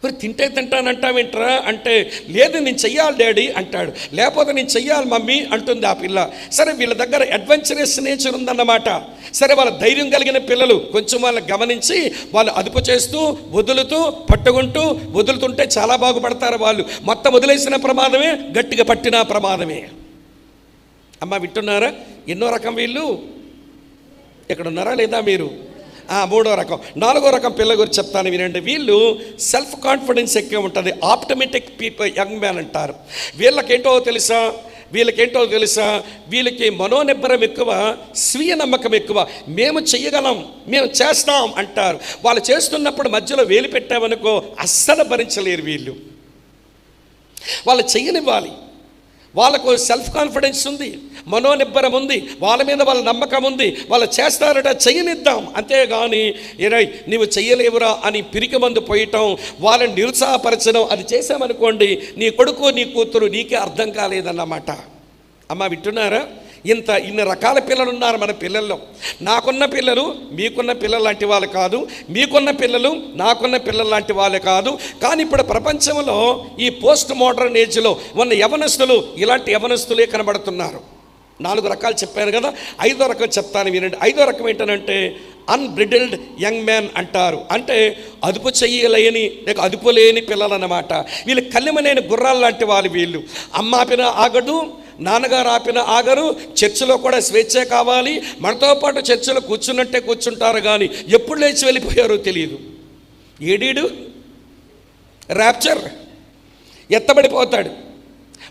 మరి తింటానంటావేంట్రా అంటే, లేదు నేను చెయ్యాలి డాడీ అంటాడు. లేకపోతే నేను చెయ్యాలి మమ్మీ అంటుంది ఆ పిల్ల. సరే, వీళ్ళ దగ్గర అడ్వెంచరస్ నేచర్ ఉందన్నమాట. సరే, వాళ్ళ ధైర్యం కలిగిన పిల్లలు కొంచెం వాళ్ళని గమనించి వాళ్ళు అదుపు చేస్తూ, వదులుతూ, పట్టుకుంటూ, వదులుతుంటే చాలా బాగుపడతారు వాళ్ళు. మొత్తం వదిలేసిన ప్రమాదమే, గట్టిగా పట్టిన ప్రమాదమే. అమ్మ వింటున్నారా? ఎన్నో రకం వీళ్ళు. ఇక్కడ ఉన్నారా లేదా మీరు? మూడో రకం. నాలుగో రకం పిల్లల గురించి చెప్తాను వినండి. వీళ్ళు సెల్ఫ్ కాన్ఫిడెన్స్ ఎక్కువ ఉంటుంది. ఆప్టమిటిక్ పీపుల్, యంగ్ మ్యాన్ అంటారు. వీళ్ళకేంటో తెలుసా? వీళ్ళకి మనోనిబ్బరం ఎక్కువ, స్వీయ నమ్మకం ఎక్కువ. మేము చెయ్యగలం, మేము చేస్తాం అంటారు. వాళ్ళు చేస్తున్నప్పుడు మధ్యలో వేలు పెట్టామనుకో అస్సలు భరించలేరు వీళ్ళు. వాళ్ళు చెయ్యనివ్వాలి. వాళ్ళకు సెల్ఫ్ కాన్ఫిడెన్స్ ఉంది, మనోనిబ్బరం ఉంది, వాళ్ళ మీద వాళ్ళ నమ్మకం ఉంది. వాళ్ళు చేస్తారట, చెయ్యనిద్దాం. అంతేగాని నీవు చెయ్యలేవురా అని పిరికి మందు పోయటం, వాళ్ళని నిరుత్సాహపరచడం, అది చేసామనుకోండి నీ కొడుకు నీ కూతురు నీకే అర్థం కాలేదన్నమాట. అమ్మ వింటున్నారా? ఇన్ని రకాల పిల్లలు ఉన్నారు మన పిల్లల్లో. నాకున్న పిల్లలు మీకున్న పిల్లలు లాంటి వాళ్ళు కాదు, మీకున్న పిల్లలు నాకున్న పిల్లలు లాంటి వాళ్ళే కాదు. కానీ ఇప్పుడు ప్రపంచంలో ఈ పోస్ట్ మోడర్న్ ఏజ్లో ఉన్న యవనస్తులు ఇలాంటి యవనస్తులే కనబడుతున్నారు. 4 రకాలు చెప్పాను కదా, 5వ రకం చెప్తాను వినండి. 5వ రకం ఏంటంటే అన్బ్రిడిల్డ్ యంగ్ మ్యాన్ అంటారు. అంటే అదుపు చెయ్యలేని, లేక అదుపు లేని పిల్లలు అన్నమాట. వీళ్ళు కళ్ళెమలేని గుర్రాలు లాంటి వాళ్ళు. వీళ్ళు అమ్మ ఆపిన ఆగడు, నాన్నగారు ఆపిన ఆగరు. చర్చిలో కూడా స్వేచ్ఛ కావాలి. మనతో పాటు చర్చిలో కూర్చున్నట్టే కూర్చుంటారు, కానీ ఎప్పుడు లేచి వెళ్ళిపోయారో తెలియదు. ఏడీడు ర్యాప్చర్, ఎత్తబడిపోతాడు.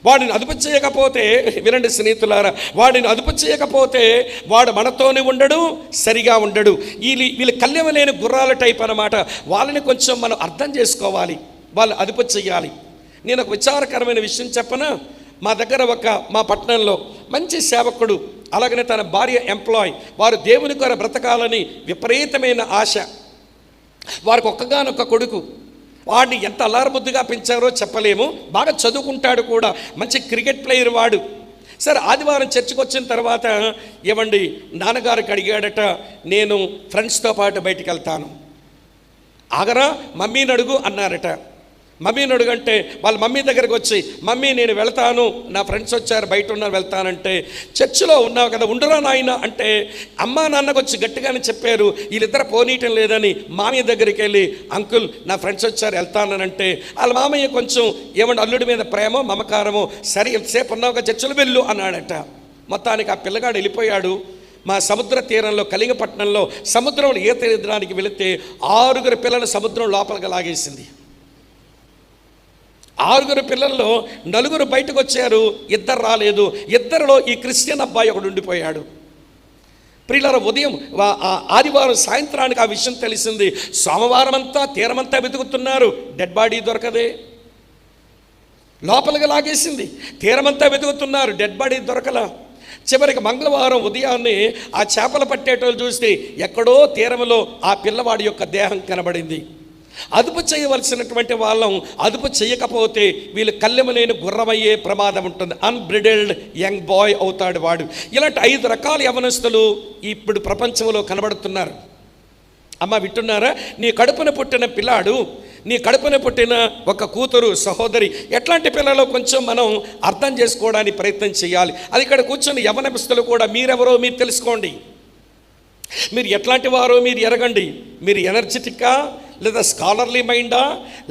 వాడిని అదుపు చేయకపోతే, వినండి స్నేహితులారా, వాడిని అదుపు చేయకపోతే వాడు మనతోనే ఉండడు, సరిగా ఉండడు. వీళ్ళు కళ్ళెమలేని గుర్రాల టైప్ అన్నమాట. వాళ్ళని కొంచెం మనం అర్థం చేసుకోవాలి, వాళ్ళు అదుపు చెయ్యాలి. నేను ఒక విచారకరమైన విషయం చెప్పనా? మా పట్టణంలో మంచి సేవకుడు, అలాగనే తన భార్య ఎంప్లాయ్, వారు దేవుని కొర బ్రతకాలని విపరీతమైన ఆశ. వారికి ఒక్కగానొక్క కొడుకు. వాడిని ఎంత అల్లారముద్దుగా పెంచారో చెప్పలేము. బాగా చదువుకుంటాడు కూడా, మంచి క్రికెట్ ప్లేయర్ వాడు. సరే, ఆదివారం చర్చికి వచ్చిన తర్వాత ఏమండి నాన్నగారికి అడిగాడట, నేను ఫ్రెండ్స్తో పాటు బయటికి వెళ్తాను. ఆగరా, మమ్మీని అడుగు అన్నారట. మమ్మీని అడుగంటే వాళ్ళ మమ్మీ దగ్గరికి వచ్చి, మమ్మీ నేను వెళ్తాను, నా ఫ్రెండ్స్ వచ్చారు, బయట ఉన్నారు, వెళ్తానంటే, చర్చిలో ఉన్నావు కదా, ఉండరా నాయన అంటే, అమ్మా నాన్నకు వచ్చి గట్టిగానే చెప్పారు. వీళ్ళిద్దరు పోనీయటం లేదని మామయ్య దగ్గరికి వెళ్ళి, అంకుల్ నా ఫ్రెండ్స్ వచ్చారు, వెళ్తానంటే, వాళ్ళ మామయ్య కొంచెం ఏమంటే అల్లుడి మీద ప్రేమో మమకారమో, సరే ఎంతసేపు ఉన్నావుగా చర్చిలో వెళ్ళు అన్నాడట. మొత్తానికి ఆ పిల్లగాడు వెళ్ళిపోయాడు. మా సముద్ర తీరంలో, కలింగపట్నంలో సముద్రంలో ఈత ఎదడానికి వెళితే 6 పిల్లలు సముద్రం లోపలికి లాగేసింది. 6 పిల్లల్లో 4 బయటకు వచ్చారు, 2 రాలేదు. 2లో ఈ క్రిస్టియన్ అబ్బాయి ఒకడు ఉండిపోయాడు. ప్రియులారా, ఉదయం ఆదివారం సాయంత్రానికి ఆ విషయం తెలిసింది. సోమవారం అంతా తీరమంతా వెతుకుతున్నారు, డెడ్ బాడీ దొరకదే. లోపలికి లాగేసింది. తీరమంతా వెతుకుతున్నారు, డెడ్ బాడీ దొరకలా. చివరికి మంగళవారం ఉదయాన్నే ఆ చేపలు పట్టేటోళ్ళు చూస్తే ఎక్కడో తీరంలో ఆ పిల్లవాడి యొక్క దేహం కనబడింది. అదుపు చేయవలసినటువంటి వాళ్ళం అదుపు చేయకపోతే వీళ్ళు కళ్ళెమలేని గుర్రమయ్యే ప్రమాదం ఉంటుంది. అన్బ్రిడిల్డ్ యంగ్ బాయ్ అవుతాడు వాడు. ఇలాంటి 5 రకాల యవనస్తులు ఇప్పుడు ప్రపంచంలో కనబడుతున్నారు. అమ్మ వింటున్నారా? నీ కడుపున పుట్టిన పిల్లాడు, నీ కడుపున పుట్టిన ఒక కూతురు, సహోదరి, ఎట్లాంటి పిల్లలు కొంచెం మనం అర్థం చేసుకోవడానికి ప్రయత్నం చేయాలి. అది ఇక్కడ కూర్చొని యవనస్తులు కూడా మీరెవరో మీరు తెలుసుకోండి. మీరు ఎట్లాంటి వారో మీరు ఎరగండి. మీరు ఎనర్జెటిక్గా, లేదా స్కాలర్లీ మైండా,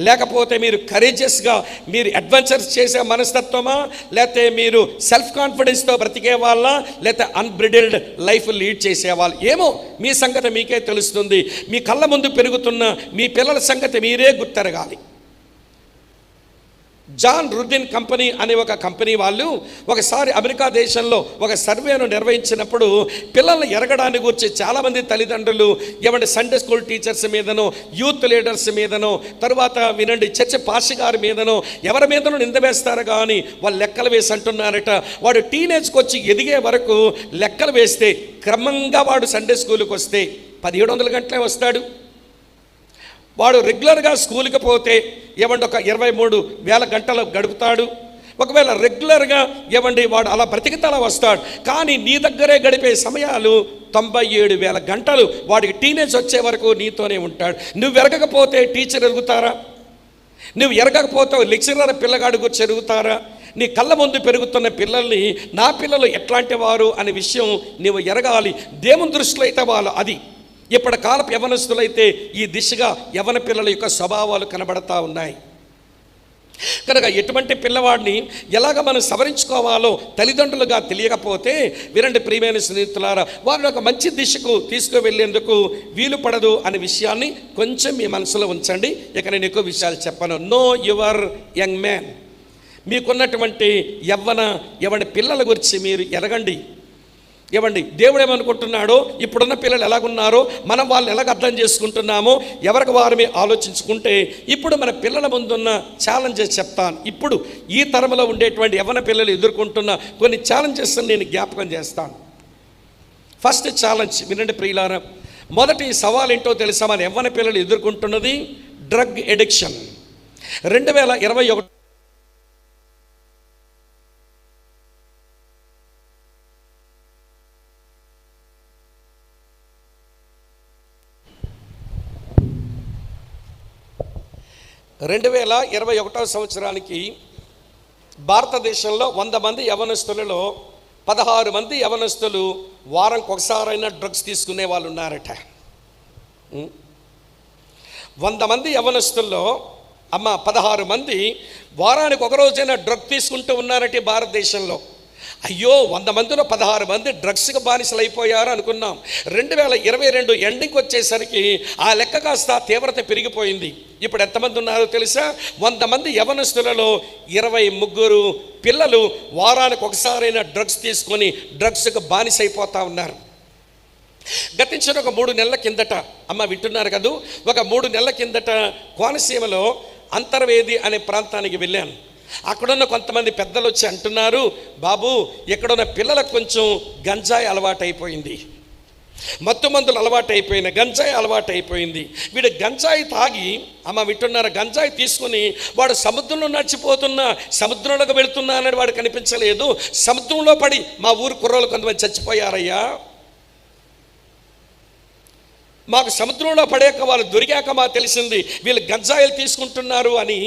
లేకపోతే మీరు కరేజియస్గా మీరు అడ్వెంచర్స్ చేసే మనస్తత్వమా, లేకపోతే మీరు సెల్ఫ్ కాన్ఫిడెన్స్తో బ్రతికే వాళ్ళ, లేకపోతే అన్బ్రిడిల్డ్ లైఫ్ లీడ్ చేసేవాళ్ళు. ఏమో మీ సంగతి మీకే తెలుస్తుంది. మీ కళ్ళ ముందు పెరుగుతున్న మీ పిల్లల సంగతి మీరే గుర్తెరగాలి. జాన్ రుడిన్ కంపెనీ అనే ఒక కంపెనీ వాళ్ళు ఒకసారి అమెరికా దేశంలో ఒక సర్వేను నిర్వహించినప్పుడు పిల్లల్ని ఎరగడానికి గురించి చాలామంది తల్లిదండ్రులు ఏమంటే సండే స్కూల్ టీచర్స్ మీదనో, యూత్ లీడర్స్ మీదనో, తరువాత వినండి చర్చ్ పాస్టర్ గారి మీదనో, ఎవరి మీదనో నింద వేస్తారు. కానీ వాళ్ళు లెక్కలు వేసి అంటున్నారట, వాడు టీనేజ్కి వచ్చి ఎదిగే వరకు లెక్కలు వేస్తే క్రమంగా వాడు సండే స్కూల్కి వస్తే 1700 గంటలే వస్తాడు. వాడు రెగ్యులర్గా స్కూల్కి పోతే ఏమంటే ఒక 23,000 గంటలు గడుపుతాడు. ఒకవేళ రెగ్యులర్గా ఏమండి వాడు అలా బ్రతికితే అలా వస్తాడు. కానీ నీ దగ్గరే గడిపే సమయాలు 97,000 గంటలు వాడికి టీనేజ్ వచ్చే వరకు నీతోనే ఉంటాడు. నువ్వు ఎరగకపోతే టీచర్ ఎరుగుతారా? నువ్వు ఎరగకపోతే లెక్చరర్ పిల్లగాడు గురించి ఎరుగుతారా? నీ కళ్ళ ముందు పెరుగుతున్న పిల్లల్ని నా పిల్లలు ఎట్లాంటి వారు అనే విషయం నువ్వు ఎరగాలి. దేవుని దృష్టిలో అయితే వాళ్ళు అది. ఇప్పటి కాలపు యవనస్తులైతే ఈ దిశగా యవన పిల్లల యొక్క స్వభావాలు కనబడతా ఉన్నాయి. కనుక ఎటువంటి పిల్లవాడిని ఎలాగ మనం సవరించుకోవాలో తల్లిదండ్రులుగా తెలియకపోతే వినండి ప్రియమైన స్నేహితులారా, వారిని ఒక మంచి దిశకు తీసుకువెళ్ళేందుకు వీలు పడదు అనే విషయాన్ని కొంచెం మీ మనసులో ఉంచండి. ఇక నేను ఎక్కువ విషయాలు చెప్పను. Know your young man. మీకున్నటువంటి యవ్వన పిల్లల గురించి మీరు ఎరగండి. ఏమండి దేవుడు ఏమనుకుంటున్నాడో, ఇప్పుడున్న పిల్లలు ఎలాగున్నారో, మనం వాళ్ళని ఎలాగ అర్థం చేసుకుంటున్నామో ఎవరికి వారమే ఆలోచించుకుంటే ఇప్పుడు మన పిల్లల ముందున్న ఛాలెంజెస్ చెప్తాను. ఇప్పుడు ఈ తరంలో ఉండేటువంటి యవ్వన పిల్లలు ఎదుర్కొంటున్న కొన్ని ఛాలెంజెస్ నేను జ్ఞాపకం చేస్తాను. ఫస్ట్ ఛాలెంజ్ వినండి ప్రియులారా, మొదటి సవాల్ ఏంటో తెలుసా? మన యవ్వన పిల్లలు ఎదుర్కొంటున్నది డ్రగ్ ఎడిక్షన్. 2021 2021 సంవత్సరానికి భారతదేశంలో 100 మంది యవనస్తులలో 16 మంది యవనస్తులు వారానికి ఒకసారైనా డ్రగ్స్ తీసుకునే వాళ్ళు ఉన్నారట. 100 మంది యవనస్తుల్లో 16 మంది వారానికి ఒక రోజైనా డ్రగ్ తీసుకుంటూ ఉన్నారట భారతదేశంలో. అయ్యో 100 మందిలో 16 మంది డ్రగ్స్కి బానిసలు అయిపోయారు అనుకున్నాం. 2022 ఎండింగ్కి వచ్చేసరికి ఆ లెక్క కాస్త తీవ్రత పెరిగిపోయింది. ఇప్పుడు ఎంతమంది ఉన్నారో తెలుసా? 100 మంది యవనస్తులలో 23 పిల్లలు వారానికి ఒకసారైనా డ్రగ్స్ తీసుకొని డ్రగ్స్కి బానిస అయిపోతూ ఉన్నారు. గతించిన ఒక 3 నెలల కిందట వింటున్నారు కదా, ఒక 3 నెలల కిందట కోనసీమలో అంతర్వేది అనే ప్రాంతానికి వెళ్ళాను. అక్కడున్న కొంతమంది పెద్దలు వచ్చి అంటున్నారు, బాబు ఎక్కడున్న పిల్లలకు కొంచెం గంజాయి అలవాటు అయిపోయింది, మత్తు మందులు అలవాటు అయిపోయిన గంజాయి అలవాటు అయిపోయింది. వీడు గంజాయి తాగి వింటున్నారు, గంజాయి తీసుకుని వాడు సముద్రంలో నడిచిపోతున్నా, సముద్రంలోకి వెళుతున్నా అనేది వాడు కనిపించలేదు. సముద్రంలో పడి మా ఊరు కుర్రోళ్ళు కొంతమంది చచ్చిపోయారయ్యా. మాకు సముద్రంలో పడాక వాళ్ళు దొరికాక మాకు తెలిసింది వీళ్ళు గంజాయిలు తీసుకుంటున్నారు అని.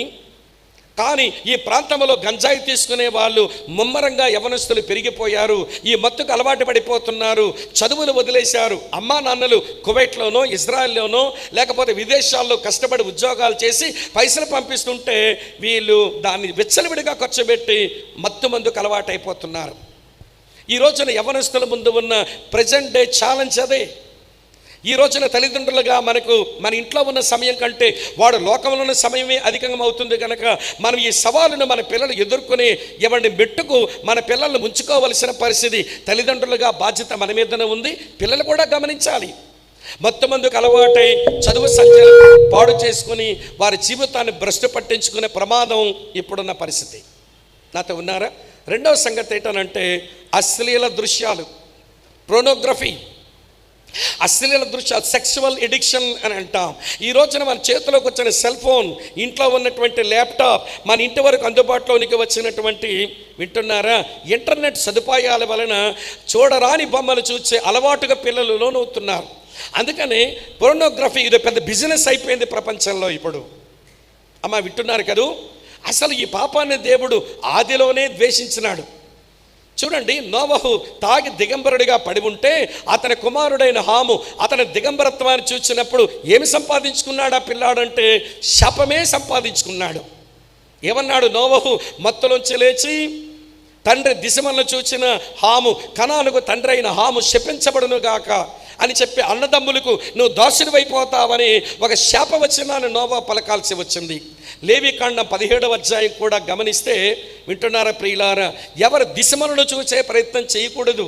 కానీ ఈ ప్రాంతంలో గంజాయి తీసుకునే వాళ్ళు ముమ్మరంగా యవనస్తులు పెరిగిపోయారు. ఈ మత్తుకు అలవాటు పడిపోతున్నారు, చదువులు వదిలేశారు. అమ్మా నాన్నలు కువైట్లోనో ఇజ్రాయెల్లోనో లేకపోతే విదేశాల్లో కష్టపడి ఉద్యోగాలు చేసి పైసలు పంపిస్తుంటే వీళ్ళు దాన్ని విచ్చలవిడిగా ఖర్చు పెట్టి మత్తు మందుకు అలవాటు అయిపోతున్నారు. ఈ రోజున యవనస్తుల ముందు ఉన్న ప్రజెంట్ డే ఛాలెంజ్ అదే. ఈ రోజున తల్లిదండ్రులుగా మన ఇంట్లో ఉన్న సమయం కంటే వాడు లోకంలో ఉన్న సమయమే అధికంగా అవుతుంది. కనుక మనం ఈ సవాలును మన పిల్లలు ఎదుర్కొనే మెట్టుకు మన పిల్లల్ని ఉంచుకోవలసిన పరిస్థితి తల్లిదండ్రులుగా బాధ్యత మన మీదనే ఉంది. పిల్లలు కూడా గమనించాలి. మత్తు మందుకు అలవాటై చదువు సంఖ్యలు పాడు చేసుకుని వారి జీవితాన్ని భ్రష్టు పట్టించుకునే ప్రమాదం ఇప్పుడున్న పరిస్థితి. నాతో ఉన్నారా? రెండవ సంగతి ఏంటనంటే అశ్లీల దృశ్యాలు, ప్రోనోగ్రఫీ. అశ్లీల దృశ్యాలు, సెక్సువల్ ఎడిక్షన్ అని అంటాం. ఈ రోజున మన చేతిలోకి వచ్చిన సెల్ ఫోన్, ఇంట్లో ఉన్నటువంటి ల్యాప్టాప్, మన ఇంటి వరకు అందుబాటులోనికి వచ్చినటువంటి వింటున్నారా ఇంటర్నెట్ సదుపాయాల వలన చూడరాని బొమ్మలు చూసే అలవాటుగా పిల్లలు లోనవుతున్నారు. అందుకని పోర్నోగ్రఫీ ఇది పెద్ద బిజినెస్ అయిపోయింది ప్రపంచంలో ఇప్పుడు. వింటున్నారు కదూ. అసలు ఈ పాపాన్ని దేవుడు ఆదిలోనే ద్వేషించినాడు. చూడండి, నోవహు తాగి దిగంబరుడిగా పడి ఉంటే అతని కుమారుడైన హాము అతని దిగంబరత్వాన్ని చూసినప్పుడు ఏమి సంపాదించుకున్నాడు ఆ పిల్లాడంటే శాపమే సంపాదించుకున్నాడు. ఏమన్నాడు నోవహు? మత్తులోంచి లేచి తండ్రి దిశమలను చూచిన హాము, కనానుకు తండ్రి అయిన హాము శపించబడును గాక అని చెప్పి అన్నదమ్ములకు నువ్వు దాసుడివైపోతావని ఒక శాపవచనాన్ని నోవా పలకాల్సి వచ్చింది. లేవికాండం 17వ అధ్యాయం కూడా గమనిస్తే, వింటున్నారా ప్రియులారా, ఎవరు దిశమలను చూసే ప్రయత్నం చేయకూడదు,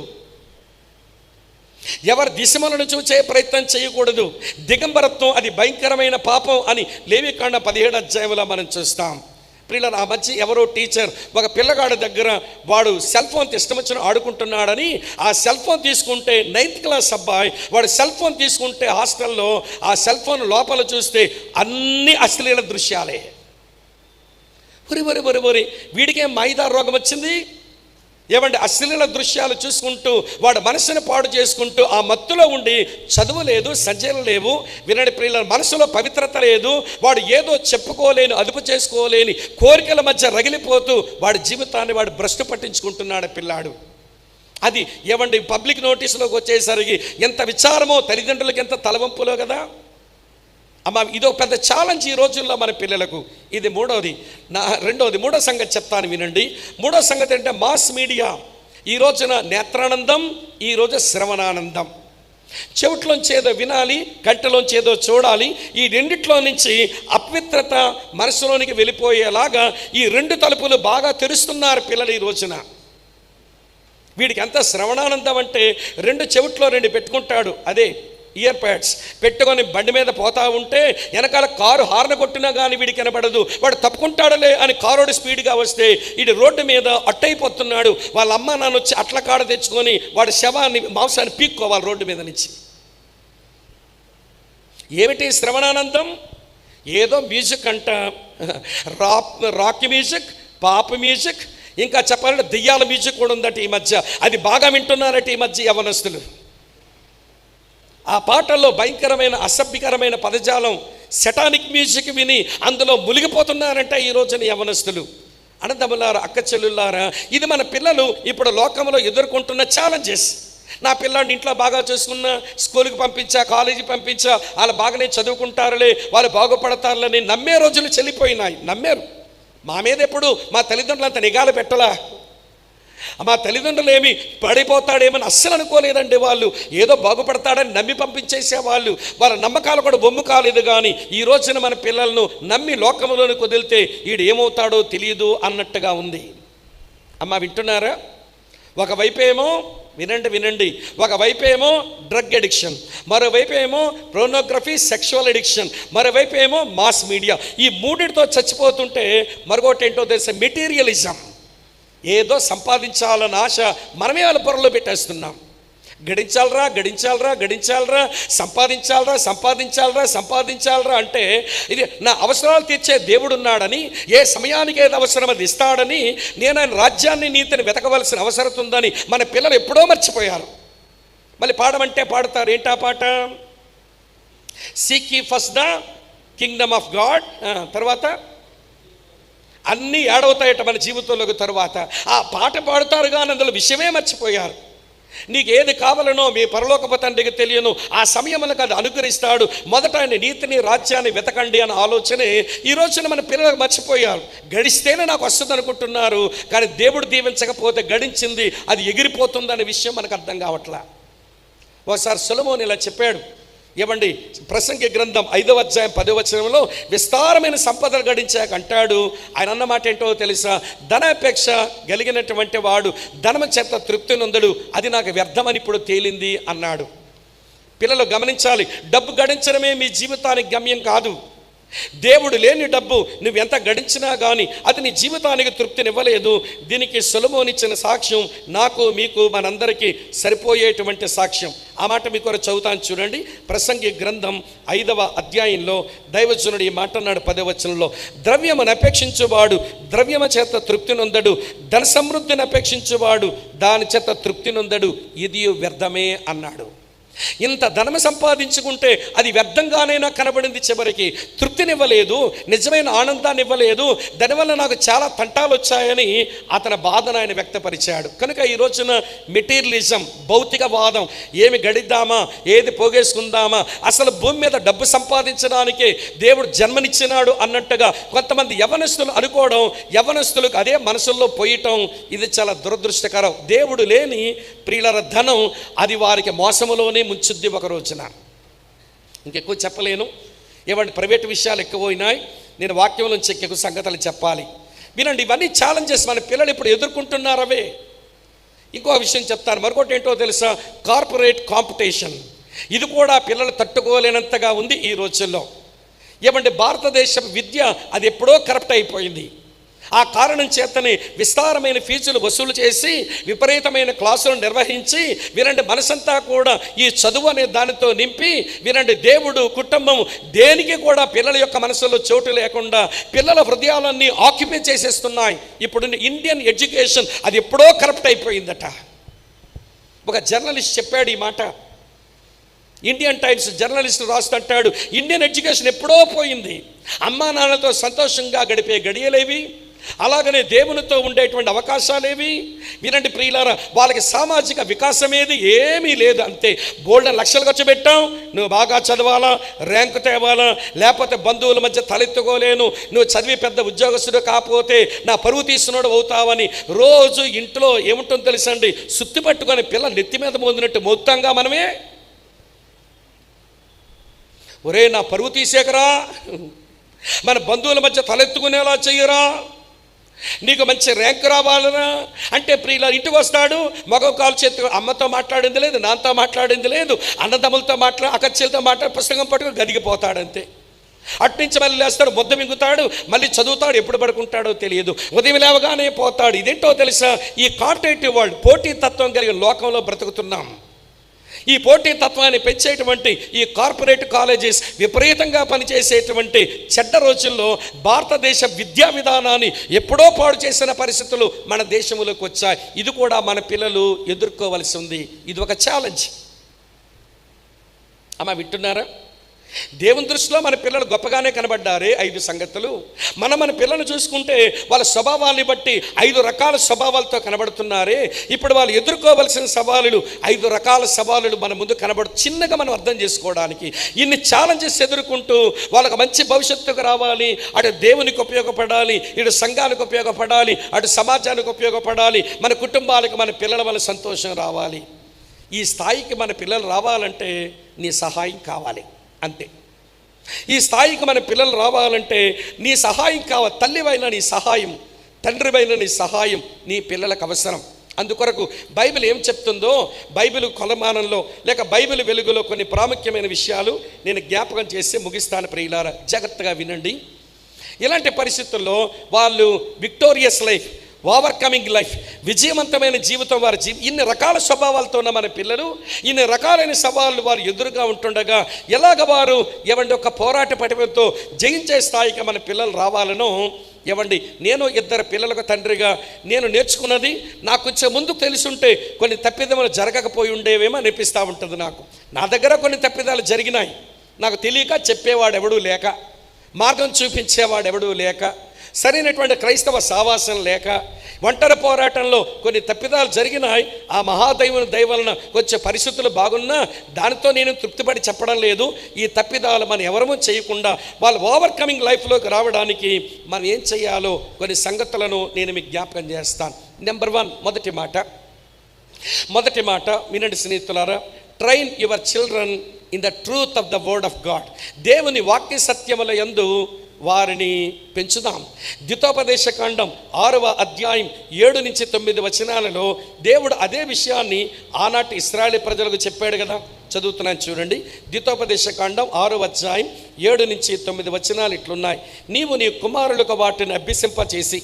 ఎవరు దిశమలను చూసే ప్రయత్నం చేయకూడదు. దిగంబరత్వం అది భయంకరమైన పాపం అని లేవికాండం 17వ అధ్యాయంలో మనం చూస్తాం. ప్రియులారా, ఆ మధ్య ఎవరో టీచర్ ఒక పిల్లగాడి దగ్గర వాడు సెల్ ఫోన్ ఇష్టం వచ్చిన ఆడుకుంటున్నాడని ఆ సెల్ ఫోన్ తీసుకుంటే 9th క్లాస్ అబ్బాయి వాడు సెల్ ఫోన్ తీసుకుంటే హాస్టల్లో ఆ సెల్ ఫోన్ లోపల చూస్తే అన్ని అశ్లీల దృశ్యాలే. ఒరి వీడికేం మైదా రోగం వచ్చింది? ఏమంటే అశ్లీల దృశ్యాలు చూసుకుంటూ వాడు మనసును పాడు చేసుకుంటూ ఆ మత్తులో ఉండి చదువు లేదు, సజ్జలు లేవు. వినడి ప్రియుల మనసులో పవిత్రత లేదు. వాడు ఏదో చెప్పుకోలేని, అదుపు చేసుకోలేని కోరికల మధ్య రగిలిపోతూ వాడి జీవితాన్ని వాడు భ్రష్టు పట్టించుకుంటున్నాడు పిల్లాడు. అది ఏమండి పబ్లిక్ నోటీసులోకి వచ్చేసరికి ఎంత విచారమో, తల్లిదండ్రులకు ఎంత తలవంపులో కదా. అమ్మ, ఇదో పెద్ద ఛాలెంజ్ ఈ రోజుల్లో మన పిల్లలకు. ఇది మూడో సంగతి చెప్తాను వినండి. మూడో సంగతి అంటే మాస్ మీడియా. ఈ రోజున నేత్రానందం, ఈరోజు శ్రవణానందం. చెవిట్లోంచి ఏదో వినాలి, కంటిలోంచి ఏదో చూడాలి. ఈ రెండిట్లో నుంచి అపవిత్రత మనసులోనికి వెళ్ళిపోయేలాగా ఈ రెండు తలుపులు బాగా తెరుస్తున్నారు పిల్లలు ఈ రోజున. వీడికి ఎంత శ్రవణానందం అంటే 2 చెవిట్లో 2 పెట్టుకుంటాడు. అదే ఇయర్ ప్యాడ్స్ పెట్టుకొని బండి మీద పోతా ఉంటే వెనకాల కారు హార్న్ కొట్టినా కానీ వీడికి కనబడదు. వాడు తప్పుకుంటాడులే అని కారోడు స్పీడ్గా వస్తే వీడి రోడ్డు మీద అట్టయిపోతున్నాడు. వాళ్ళ అమ్మ నాన్న వచ్చి అట్ల కాడ తెచ్చుకొని వాడి శవాన్ని, మాంసాన్ని పీక్కోవాలి రోడ్డు మీద నుంచి. ఏమిటి శ్రవణానందం? ఏదో మ్యూజిక్ అంట, రాక్ మ్యూజిక్, పాప్ మ్యూజిక్, ఇంకా చెప్పాలంటే దెయ్యాల మ్యూజిక్ కూడా ఉందట ఈ మధ్య. అది బాగా వింటున్నారట ఈ మధ్య యవ్వనస్తులు. ఆ పాటల్లో భయంకరమైన అసభ్యకరమైన పదజాలం, సెటానిక్ మ్యూజిక్ విని అందులో మునిగిపోతున్నారంట ఈ రోజున యవ్వనస్తులు. అన్నదమ్ములారా, అక్క చెల్లులారా, ఇది మన పిల్లలు ఇప్పుడు లోకంలో ఎదుర్కొంటున్న ఛాలెంజెస్. నా పిల్లాడిని ఇంట్లో బాగా చూసుకున్నా, స్కూల్కి పంపించా, కాలేజీకి పంపించా, వాళ్ళు బాగానే చదువుకుంటారులే, వాళ్ళు బాగుపడతారులని నమ్మే రోజులు చెల్లిపోయినాయి. నమ్మారు. మా మీద ఎప్పుడు మా తల్లిదండ్రులు అంత నిఘాలు పెట్టలా. మా తల్లిదండ్రులు ఏమి పడిపోతాడేమని అస్సలు అనుకోలేదండి. వాళ్ళు ఏదో బాగుపడతాడని నమ్మి పంపించేసేవాళ్ళు. వాళ్ళ నమ్మకాలు కూడా బొమ్ము కాలేదు. కానీ ఈ రోజున మన పిల్లలను నమ్మి లోకంలోని కుదిలితే వీడు ఏమవుతాడో తెలియదు అన్నట్టుగా ఉంది. అమ్మ, వింటున్నారా? ఒకవైపేమో వినండి, ఒకవైపేమో డ్రగ్ అడిక్షన్, మరోవైపేమో ప్రోనోగ్రఫీ, సెక్షువల్ అడిక్షన్, మరోవైపేమో మాస్ మీడియా. ఈ మూడిటితో చచ్చిపోతుంటే మరొకటి ఏంటో తెలుసా? మెటీరియలిజం. ఏదో సంపాదించాలన్న ఆశ మనమే వాళ్ళ పొరలో పెట్టేస్తున్నాం. గడించాలరా, సంపాదించాలరా అంటే ఇది నా అవసరాలు తీర్చే దేవుడున్నాడని, ఏ సమయానికి ఏది అవసరం అది ఇస్తాడని, నేను ఆయన రాజ్యాన్ని, నీతిని వెతకవలసిన అవసరం ఉందని మన పిల్లలు ఎప్పుడో మర్చిపోయారు. మళ్ళీ పాడమంటే పాడతారు. ఏంటా పాట? Seek ye first the kingdom of God. తర్వాత అన్నీ ఏడవుతాయట మన జీవితంలోకి. తరువాత ఆ పాట పాడుతారు కానీ అందులో విషయమే మర్చిపోయారు. నీకు ఏది కావాలనో మీ పరలోకపు తండ్రికి తెలియను, ఆ సమయంలో అది అనుగ్రహిస్తాడు. మొదట ఆయన నీతిని, రాజ్యాన్ని వెతకండి అన్న ఆలోచనే ఈ రోజున మన పిల్లలకు మర్చిపోయారు. గడిస్తేనే నాకు వస్తుంది అనుకుంటున్నారు. కానీ దేవుడు దీవించకపోతే గడించింది అది ఎగిరిపోతుందనే విషయం మనకు అర్థం కావట్లా. ఒకసారి సొలొమోను ఇలా చెప్పాడు. ఏమండి, ప్రసంగి గ్రంథం 5వ అధ్యాయం 10వ వచనంలో విస్తారమైన సంపదలు గడించాక అంటాడు, ఆయన అన్నమాట ఏంటో తెలుసా? ధనాపేక్ష కలిగినటువంటి వాడు ధనము చేత తృప్తి నొందడు, అది నాకు వ్యర్థమని ఇప్పుడు తేలింది అన్నాడు. పిల్లలు గమనించాలి, డబ్బు గడించడమే మీ జీవితానికి గమ్యం కాదు. దేవుడు లేని డబ్బు నువ్వు ఎంత గడించినా కానీ అది నీ జీవితానికి తృప్తినివ్వలేదు. దీనికి సొలొమోను ఇచ్చిన సాక్ష్యం నాకు, మీకు, మనందరికీ సరిపోయేటువంటి సాక్ష్యం. ఆ మాట మీకు చదువుతాను చూడండి. ప్రసంగి గ్రంథం 5వ అధ్యాయంలో దైవజనుడు ఈ మాట అన్నాడు 10వ వచనంలో, ద్రవ్యమును అపేక్షించువాడు ద్రవ్యము చేత తృప్తి నొందడు, ధన సమృద్ధిని అపేక్షించువాడు దాని చేత తృప్తి నొందడు, ఇది వ్యర్థమే అన్నాడు. ఇంత ధనము సంపాదించుకుంటే అది వ్యర్థంగానైనా కనబడింది, చివరికి తృప్తినివ్వలేదు, నిజమైన ఆనందాన్ని ఇవ్వలేదు. దానివల్ల నాకు చాలా తంటాలు వచ్చాయని అతని బాధను ఆయన వ్యక్తపరిచాడు. కనుక ఈ రోజున మెటీరియలిజం, భౌతికవాదం, ఏమి గడిద్దామా, ఏది పోగేసుకుందామా, అసలు భూమి మీద డబ్బు సంపాదించడానికే దేవుడు జన్మనిచ్చినాడు అన్నట్టుగా కొంతమంది యవనస్తులు అనుకోవడం, యవనస్తులకు అదే మనసుల్లో పోయటం, ఇది చాలా దురదృష్టకరం. దేవుడు లేని ప్రియుల ధనం అది వారికి మోసములోనే ముంచుద్ది ఒక రోజున. ఇంకెక్కువ చెప్పలేను, ఏమంటే ప్రైవేట్ విషయాలు ఎక్కువ పోయినాయి. నేను వాక్యం నుంచి ఎక్కువ సంగతులు చెప్పాలి. వినండి, ఇవన్నీ ఛాలెంజెస్ మన పిల్లలు ఇప్పుడు ఎదుర్కొంటున్నారవే. ఇంకో విషయం చెప్తాను, మరొకటి ఏంటో తెలుసా? Corporate competition. ఇది కూడా పిల్లలు తట్టుకోలేనంతగా ఉంది ఈ రోజుల్లో. ఏమంటే భారతదేశం విద్య అది ఎప్పుడో కరప్ట్ అయిపోయింది. ఆ కారణం చేతనే విస్తారమైన ఫీజులు వసూలు చేసి విపరీతమైన క్లాసులు నిర్వహించి వినండి మనసంతా కూడా ఈ చదువు అనే దానితో నింపి వినండి దేవుడు కుటుంబం దేనికి కూడా పిల్లల యొక్క మనసులో చోటు లేకుండా పిల్లల హృదయాలన్నీ ఆక్యుపై చేసేస్తున్నాయి. ఇప్పుడు ఇండియన్ ఎడ్యుకేషన్ అది ఎప్పుడో కరప్ట్ అయిపోయిందట. ఒక జర్నలిస్ట్ చెప్పాడు ఈ మాట. ఇండియన్ టైమ్స్ జర్నలిస్ట్ రాస్తుంటాడు, ఇండియన్ ఎడ్యుకేషన్ ఎప్పుడో పోయింది. అమ్మా నాన్నతో సంతోషంగా గడిపే గడియలేవి, అలాగనే దేవునితో ఉండేటువంటి అవకాశాలేవి. వినండి ప్రియులారా, వాళ్ళకి సామాజిక వికాసం ఏమీ లేదు. అంతే, బోల్డ్ లక్షలు ఖర్చు పెట్టాం, నువ్వు బాగా చదవాలా, ర్యాంకు తేవాలా, లేకపోతే బంధువుల మధ్య తలెత్తుకోలేను, నువ్వు చదివి పెద్ద ఉద్యోగస్తుడు కాకపోతే నా పరువు తీస్తున్నాడు అవుతావని రోజు ఇంట్లో ఏముంటుందో తెలుసండి, సుత్తి పట్టుకొని పిల్లలు నెత్తి మీద మోదినట్టు మోత్తంగా మనమే. ఒరే నా పరువు తీసేకరా, మన బంధువుల మధ్య తలెత్తుకునేలా చెయ్యరా, నీకు మంచి ర్యాంక్ రావాలనా అంటే ప్రియుల ఇంటికి వస్తాడు, మగ కాలు చేతి అమ్మతో మాట్లాడింది లేదు, నాన్నతో మాట్లాడింది లేదు, అన్నదమ్ములతో అక్కచెలతో పుస్తకం పట్టుకుని గదిగిపోతాడంతే. అట్నుంచి మళ్ళీ లేస్తాడు, ముద్ద మింగుతాడు, మళ్ళీ చదువుతాడు, ఎప్పుడు పడుకుంటాడో తెలియదు, ఉదయం లేవగానే పోతాడు. ఇదేంటో తెలుసా? ఈ కాంపిటేటివ్ వరల్డ్, పోటీ తత్వం కలిగిన లోకంలో బ్రతుకుతున్నాం. ఈ పోటీ తత్వాన్ని పెంచేటువంటి ఈ కార్పొరేట్ కాలేజెస్ విపరీతంగా పనిచేసేటువంటి చెడ్డ రోజుల్లో భారతదేశ విద్యా విధానాన్ని ఎప్పుడో పాడు చేసిన పరిస్థితులు మన దేశంలోకి వచ్చాయి. ఇది కూడా మన పిల్లలు ఎదుర్కోవలసి ఉంది. ఇది ఒక ఛాలెంజ్. అమ్మ వింటున్నారా? దేవుని దృష్టిలో మన పిల్లలు గొప్పగానే కనబడ్డారే. 5 సంగతులు మన పిల్లలు చూసుకుంటే వాళ్ళ స్వభావాన్ని బట్టి 5 రకాల స్వభావాలతో కనబడుతున్నారే. ఇప్పుడు వాళ్ళు ఎదుర్కోవలసిన సవాలులు 5 రకాల సవాలులు మన ముందు చిన్నగా మనం అర్థం చేసుకోవడానికి ఇన్ని ఛాలెంజెస్ ఎదుర్కొంటూ వాళ్ళకి మంచి భవిష్యత్తుకు రావాలి, అటు దేవునికి ఉపయోగపడాలి, ఇటు సంఘానికి ఉపయోగపడాలి, అటు సమాజానికి ఉపయోగపడాలి, మన కుటుంబాలకు మన పిల్లల వల్ల సంతోషం రావాలి. ఈ స్థాయికి మన పిల్లలు రావాలంటే నీ సహాయం కావాలి. అంతే. ఈ స్థాయికి మన పిల్లలు రావాలంటే నీ సహాయం కావాలి. తల్లివైన నీ సహాయం, తండ్రివైన నీ సహాయం నీ పిల్లలకు అవసరం. అందుకొరకు బైబిల్ ఏం చెప్తుందో, బైబిల్ కొలమానంలో లేక బైబిల్ వెలుగులో కొన్ని ప్రాముఖ్యమైన విషయాలు నేను జ్ఞాపకం చేసి ముగిస్తాను. ప్రియులారా జాగ్రత్తగా వినండి. ఇలాంటి పరిస్థితుల్లో వాళ్ళు విక్టోరియస్ లైఫ్, ఓవర్కమింగ్ లైఫ్, విజయవంతమైన జీవితం వారి ఇన్ని రకాల స్వభావాలతో ఉన్న మన పిల్లలు ఇన్ని రకాలైన సవాళ్ళు వారు ఎదురుగా ఉంటుండగా ఎలాగ వారు ఏమండి ఒక పోరాట పటిమతో జయించే స్థాయికి మన పిల్లలు రావాలనో ఏమండి నేను 2 పిల్లలకు తండ్రిగా నేను నేర్చుకున్నది నాకు కొంచెం ముందు తెలుసుంటే కొన్ని తప్పిదములు జరగకపోయి ఉండేవేమో అనిపిస్తూ ఉంటుంది. నా దగ్గర కొన్ని తప్పిదాలు జరిగినాయి, నాకు తెలియక చెప్పేవాడు ఎవడూ లేక, మార్గం చూపించేవాడు ఎవడూ లేక, సరైనటువంటి క్రైస్తవ సావాసం లేక, ఒంటరి పోరాటంలో కొన్ని తప్పిదాలు జరిగినాయి. ఆ మహాదైవుని దయవలన కొంచెం పరిస్థితులు బాగున్నా దానితో నేను తృప్తిపడి చెప్పడం లేదు. ఈ తప్పిదాలు మనం ఎవరమూ చేయకుండా వాళ్ళు ఓవర్కమింగ్ లైఫ్లోకి రావడానికి మనం ఏం చేయాలో కొన్ని సంగతులను నేను మీకు జ్ఞాపకం చేస్తాను. నెంబర్ 1, మొదటి మాట వినండి స్నేహితులారా. Train your children in the truth of the word of God. దేవుని వాక్య సత్యముల యందు వారిని పెంచుదాం. ద్వితోపదేశకాండం 6వ అధ్యాయం 7 నుంచి 9 వచనాలలో దేవుడు అదే విషయాన్ని ఆనాటి ఇశ్రాయేలు ప్రజలకు చెప్పాడు కదా. చదువుతున్నాను చూడండి. ద్వితోపదేశకాండం 6వ అధ్యాయం 7 నుంచి 9 వచనాలు ఇట్లున్నాయి. నీవు నీ కుమారులకు వాటిని అభ్యసింపచేసి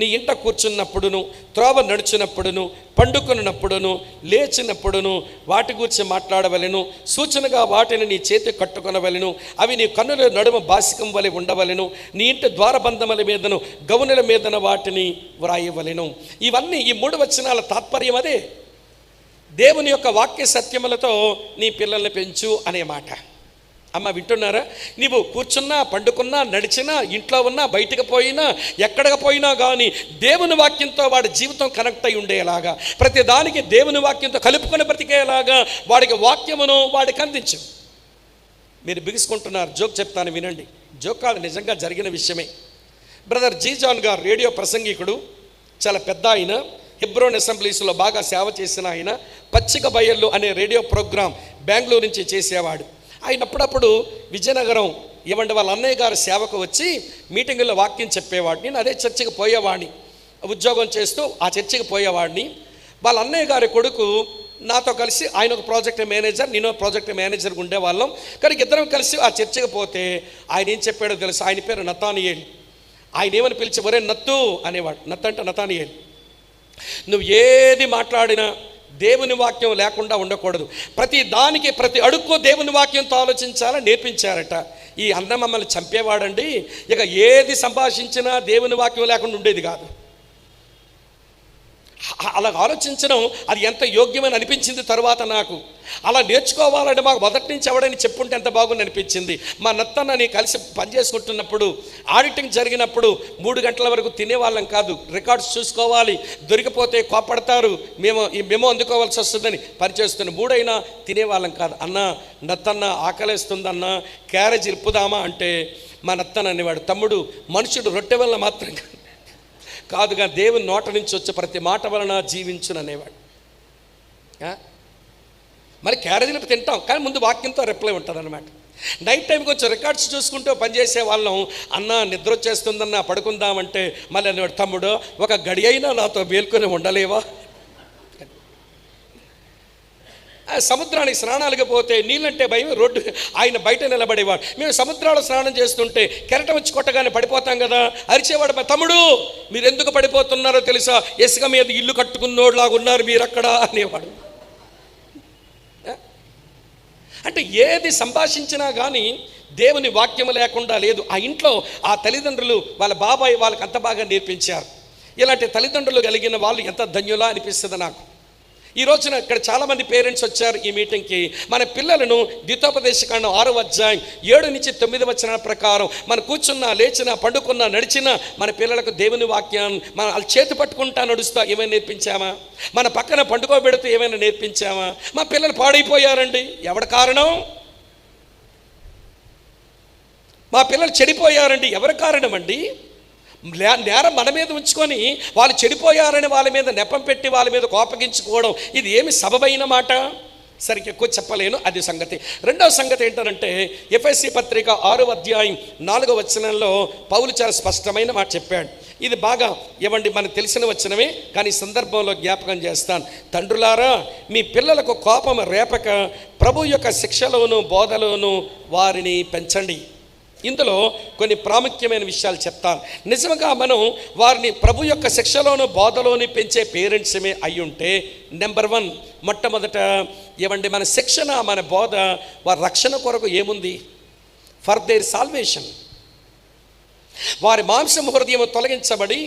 నీ ఇంట కూర్చున్నప్పుడును, త్రోవ నడుచున్నప్పుడును, పండుకొనున్నప్పుడును, లేచినప్పుడును వాటి గురించి మాట్లాడవలెను. సూచనగా వాటిని నీ చేతి కట్టుకొనవలెను. అవి నీ కన్నుల నడుమ బాసికం వలె ఉండవలెను. నీ ఇంటి ద్వారబంధముల మీదను గౌనుల మీదన వాటిని వ్రాయవలెను. ఇవన్నీ ఈ 3 వచనాల తాత్పర్యం అదే. దేవుని యొక్క వాక్య సత్యములతో నీ పిల్లల్ని పెంచు అనే మాట. అమ్మ వింటున్నారా? నీవు కూర్చున్నా, పండుకున్నా, నడిచినా, ఇంట్లో ఉన్నా, బయటకు పోయినా, ఎక్కడికి పోయినా కానీ దేవుని వాక్యంతో వాడి జీవితం కనెక్ట్ అయి ఉండేలాగా, ప్రతి దానికి దేవుని వాక్యంతో కలుపుకొని బ్రతికేలాగా వాడికి వాక్యమును వాడికి అందించు. మీరు బిగుసుకుంటున్నారు, జోక్ చెప్తాను వినండి. జోక్ కాదు, నిజంగా జరిగిన విషయమే. బ్రదర్ జీ జాన్ గారు రేడియో ప్రసంగికుడు, చాలా పెద్ద ఆయన, హెబ్రోన్ అసెంబ్లీస్లో బాగా సేవ చేసిన ఆయన పచ్చిక బయళ్ళు అనే రేడియో ప్రోగ్రాం బెంగళూరు నుంచి చేసేవాడు. ఆయన అప్పుడప్పుడు విజయనగరం వాళ్ళ అన్నయ్య గారి సేవకు వచ్చి మీటింగుల్లో వాక్యం చెప్పేవాడు. నేను అదే చర్చికి పోయేవాడిని, ఉద్యోగం చేస్తూ ఆ చర్చికి పోయేవాడిని. వాళ్ళ అన్నయ్య గారి కొడుకు నాతో కలిసి, ఆయన ఒక ప్రాజెక్ట్ మేనేజర్, నేను ప్రాజెక్ట్ మేనేజర్గా ఉండేవాళ్ళం. కానీ ఇద్దరం కలిసి ఆ చర్చికి పోతే ఆయన ఏం చెప్పాడో తెలుసు. ఆయన పేరు నతానియేల్. ఆయన ఏమని పిలిచి ఒరే నత్తు అనేవాడు. నత్తు అంటే నతానియేల్. నువ్వు ఏది మాట్లాడినా దేవుని వాక్యం లేకుండా ఉండకూడదు. ప్రతి దానికి ప్రతి అడుక్కు దేవుని వాక్యంతో ఆలోచించాలని నేర్పించారట. ఈ అన్న మమ్మల్ని చంపేవాడండి. ఇక ఏది సంభాషించినా దేవుని వాక్యం లేకుండా ఉండేది కాదు. అలా ఆలోచించడం అది ఎంత యోగ్యమని అనిపించింది. తర్వాత నాకు అలా నేర్చుకోవాలంటే మాకు మొదటి నుంచి ఎవడని చెప్పుంటే ఎంత బాగుంది అనిపించింది. మా నత్తన్నని కలిసి పనిచేసుకుంటున్నప్పుడు ఆడిటింగ్ జరిగినప్పుడు 3 గంటల వరకు తినేవాళ్ళం కాదు. రికార్డ్స్ చూసుకోవాలి, దొరికిపోతే కోపడతారు, మేము ఈ మెమో అందుకోవాల్సి వస్తుందని పనిచేస్తున్న 3 అయినా తినేవాళ్ళం కాదు. అన్న నత్తన్న ఆకలేస్తుందన్న, క్యారేజ్ ఇప్పుదామా అంటే మా నత్తన్న అనేవాడు, తమ్ముడు మనుషుడు రొట్టె వల్ల మాత్రం కాదుగా దేవుని నోట నుంచి వచ్చే ప్రతి మాట వలన జీవించును అనేవాడు. మరి క్యారేజీలు తింటాం కానీ ముందు వాక్యంతో రిప్లై ఉంటుంది అనమాట. నైట్ టైం కొంచెం రికార్డ్స్ చూసుకుంటూ పనిచేసే వాళ్ళం. అన్న నిద్ర వచ్చేస్తుందన్న పడుకుందామంటే మళ్ళీ అనేవాడు, తమ్ముడు ఒక గడి అయినా నాతో మేల్కొని ఉండలేవా? సముద్రానికి స్నానాలకు పోతే నీళ్ళంటే భయం, రోడ్డు ఆయన బయట నిలబడేవాడు. మేము సముద్రాలు స్నానం చేస్తుంటే కెరటం వచ్చి కొట్టగానే పడిపోతాం కదా, అరిచేవాడు, తమ్ముడు మీరు ఎందుకు పడిపోతున్నారో తెలుసా, ఇసుక మీద ఇల్లు కట్టుకున్నోడులాగా ఉన్నారు మీరు అక్కడ అనేవాడు. అంటే ఏది సంభాషించినా కానీ దేవుని వాక్యం లేకుండా లేదు. ఆ ఇంట్లో ఆ తల్లిదండ్రులు వాళ్ళ బాబాయ్ వాళ్ళకి అంత బాగా నేర్పించారు. ఇలాంటి తల్లిదండ్రులు కలిగిన వాళ్ళు ఎంత ధన్యులా అనిపిస్తుంది నాకు. ఈ రోజున ఇక్కడ చాలామంది పేరెంట్స్ వచ్చారు ఈ మీటింగ్కి. మన పిల్లలను ద్వితోపదేశకాండం 6వ అధ్యాయం 7 నుంచి 9 వచనాల ప్రకారం మనం కూర్చున్నా, లేచినా, పండుకున్నా, నడిచినా మన పిల్లలకు దేవుని వాక్యాన్ని మనం వాళ్ళ చేతి పట్టుకుంటా నడుస్తా ఏమైనా నేర్పించామా? మన పక్కన పండుకోబెడుతూ ఏమైనా నేర్పించామా? మా పిల్లలు పాడైపోయారండి. ఎవరి కారణం? మా పిల్లలు చెడిపోయారండి. ఎవరి కారణం అండి? నేరం మన మీద ఉంచుకొని వాళ్ళు చెడిపోయారని వాళ్ళ మీద నెపం పెట్టి వాళ్ళ మీద కోపగించుకోవడం ఇది ఏమి సబబైన మాట? సరిగ్గా ఎక్కువ చెప్పలేను, అది సంగతి. రెండవ సంగతి ఏంటంటే ఎఫెసీ పత్రిక 6వ అధ్యాయం 4వ వచనంలో పౌలు చాలా స్పష్టమైన మాట చెప్పాడు. ఇది బాగా మనకు తెలిసిన వచనమే, కానీ సందర్భంలో జ్ఞాపకం చేస్తాను. తండ్రులారా మీ పిల్లలకు కోపం రేపక ప్రభు యొక్క శిక్షలోను బోధలోను వారిని పెంచండి. ఇందులో కొన్ని ప్రాముఖ్యమైన విషయాలు చెప్తాను. నిజంగా మనం వారిని ప్రభు యొక్క శిక్షలోను బోధలోని పెంచే పేరెంట్స్మే అయి ఉంటే నెంబర్ 1 మొట్టమొదట మన శిక్షణ, మన బోధ వారి రక్షణ కొరకు ఏముంది? For their salvation. వారి మాంసం హృదయం తొలగించబడి